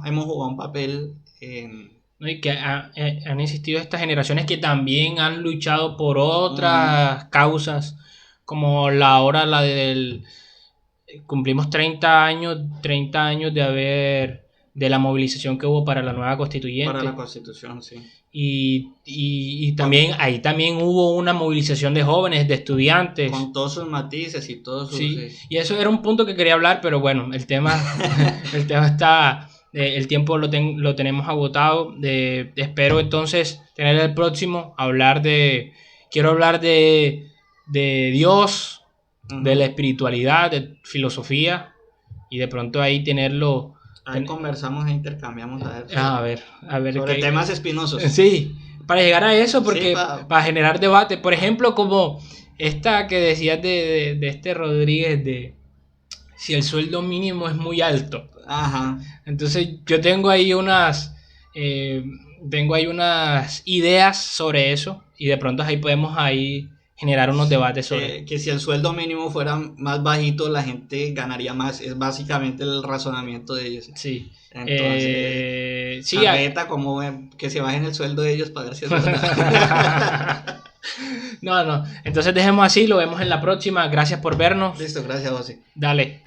S2: hemos jugado un papel en...
S1: Y que han existido estas generaciones que también han luchado por otras causas, como la del... Cumplimos 30 años de haber de la movilización que hubo para la nueva constituyente.
S2: Para la constitución, sí.
S1: Y también ahí también hubo una movilización de jóvenes, de estudiantes.
S2: Con todos sus matices y todos sus...
S1: Sí, y eso era un punto que quería hablar, pero bueno, el tema está... el tiempo lo tenemos agotado. Espero entonces tener el próximo, quiero hablar de Dios, de la espiritualidad, de filosofía, y de pronto ahí tenerlo.
S2: Ahí conversamos e intercambiamos
S1: A ver
S2: sobre temas espinosos.
S1: Sí, para llegar a eso, porque
S2: sí,
S1: para generar debate. Por ejemplo, como esta que decías de este Rodríguez, de si el sueldo mínimo es muy alto.
S2: Ajá.
S1: Entonces yo tengo ahí unas ideas sobre eso, y de pronto ahí podemos ahí generar unos debates sobre
S2: que si el sueldo mínimo fuera más bajito, la gente ganaría más. Es básicamente el razonamiento de ellos.
S1: Sí.
S2: Entonces,
S1: sí,
S2: como que se bajen el sueldo de ellos para ver si es verdad.
S1: No. Entonces dejemos así, lo vemos en la próxima. Gracias por vernos.
S2: Listo, gracias, José.
S1: Dale.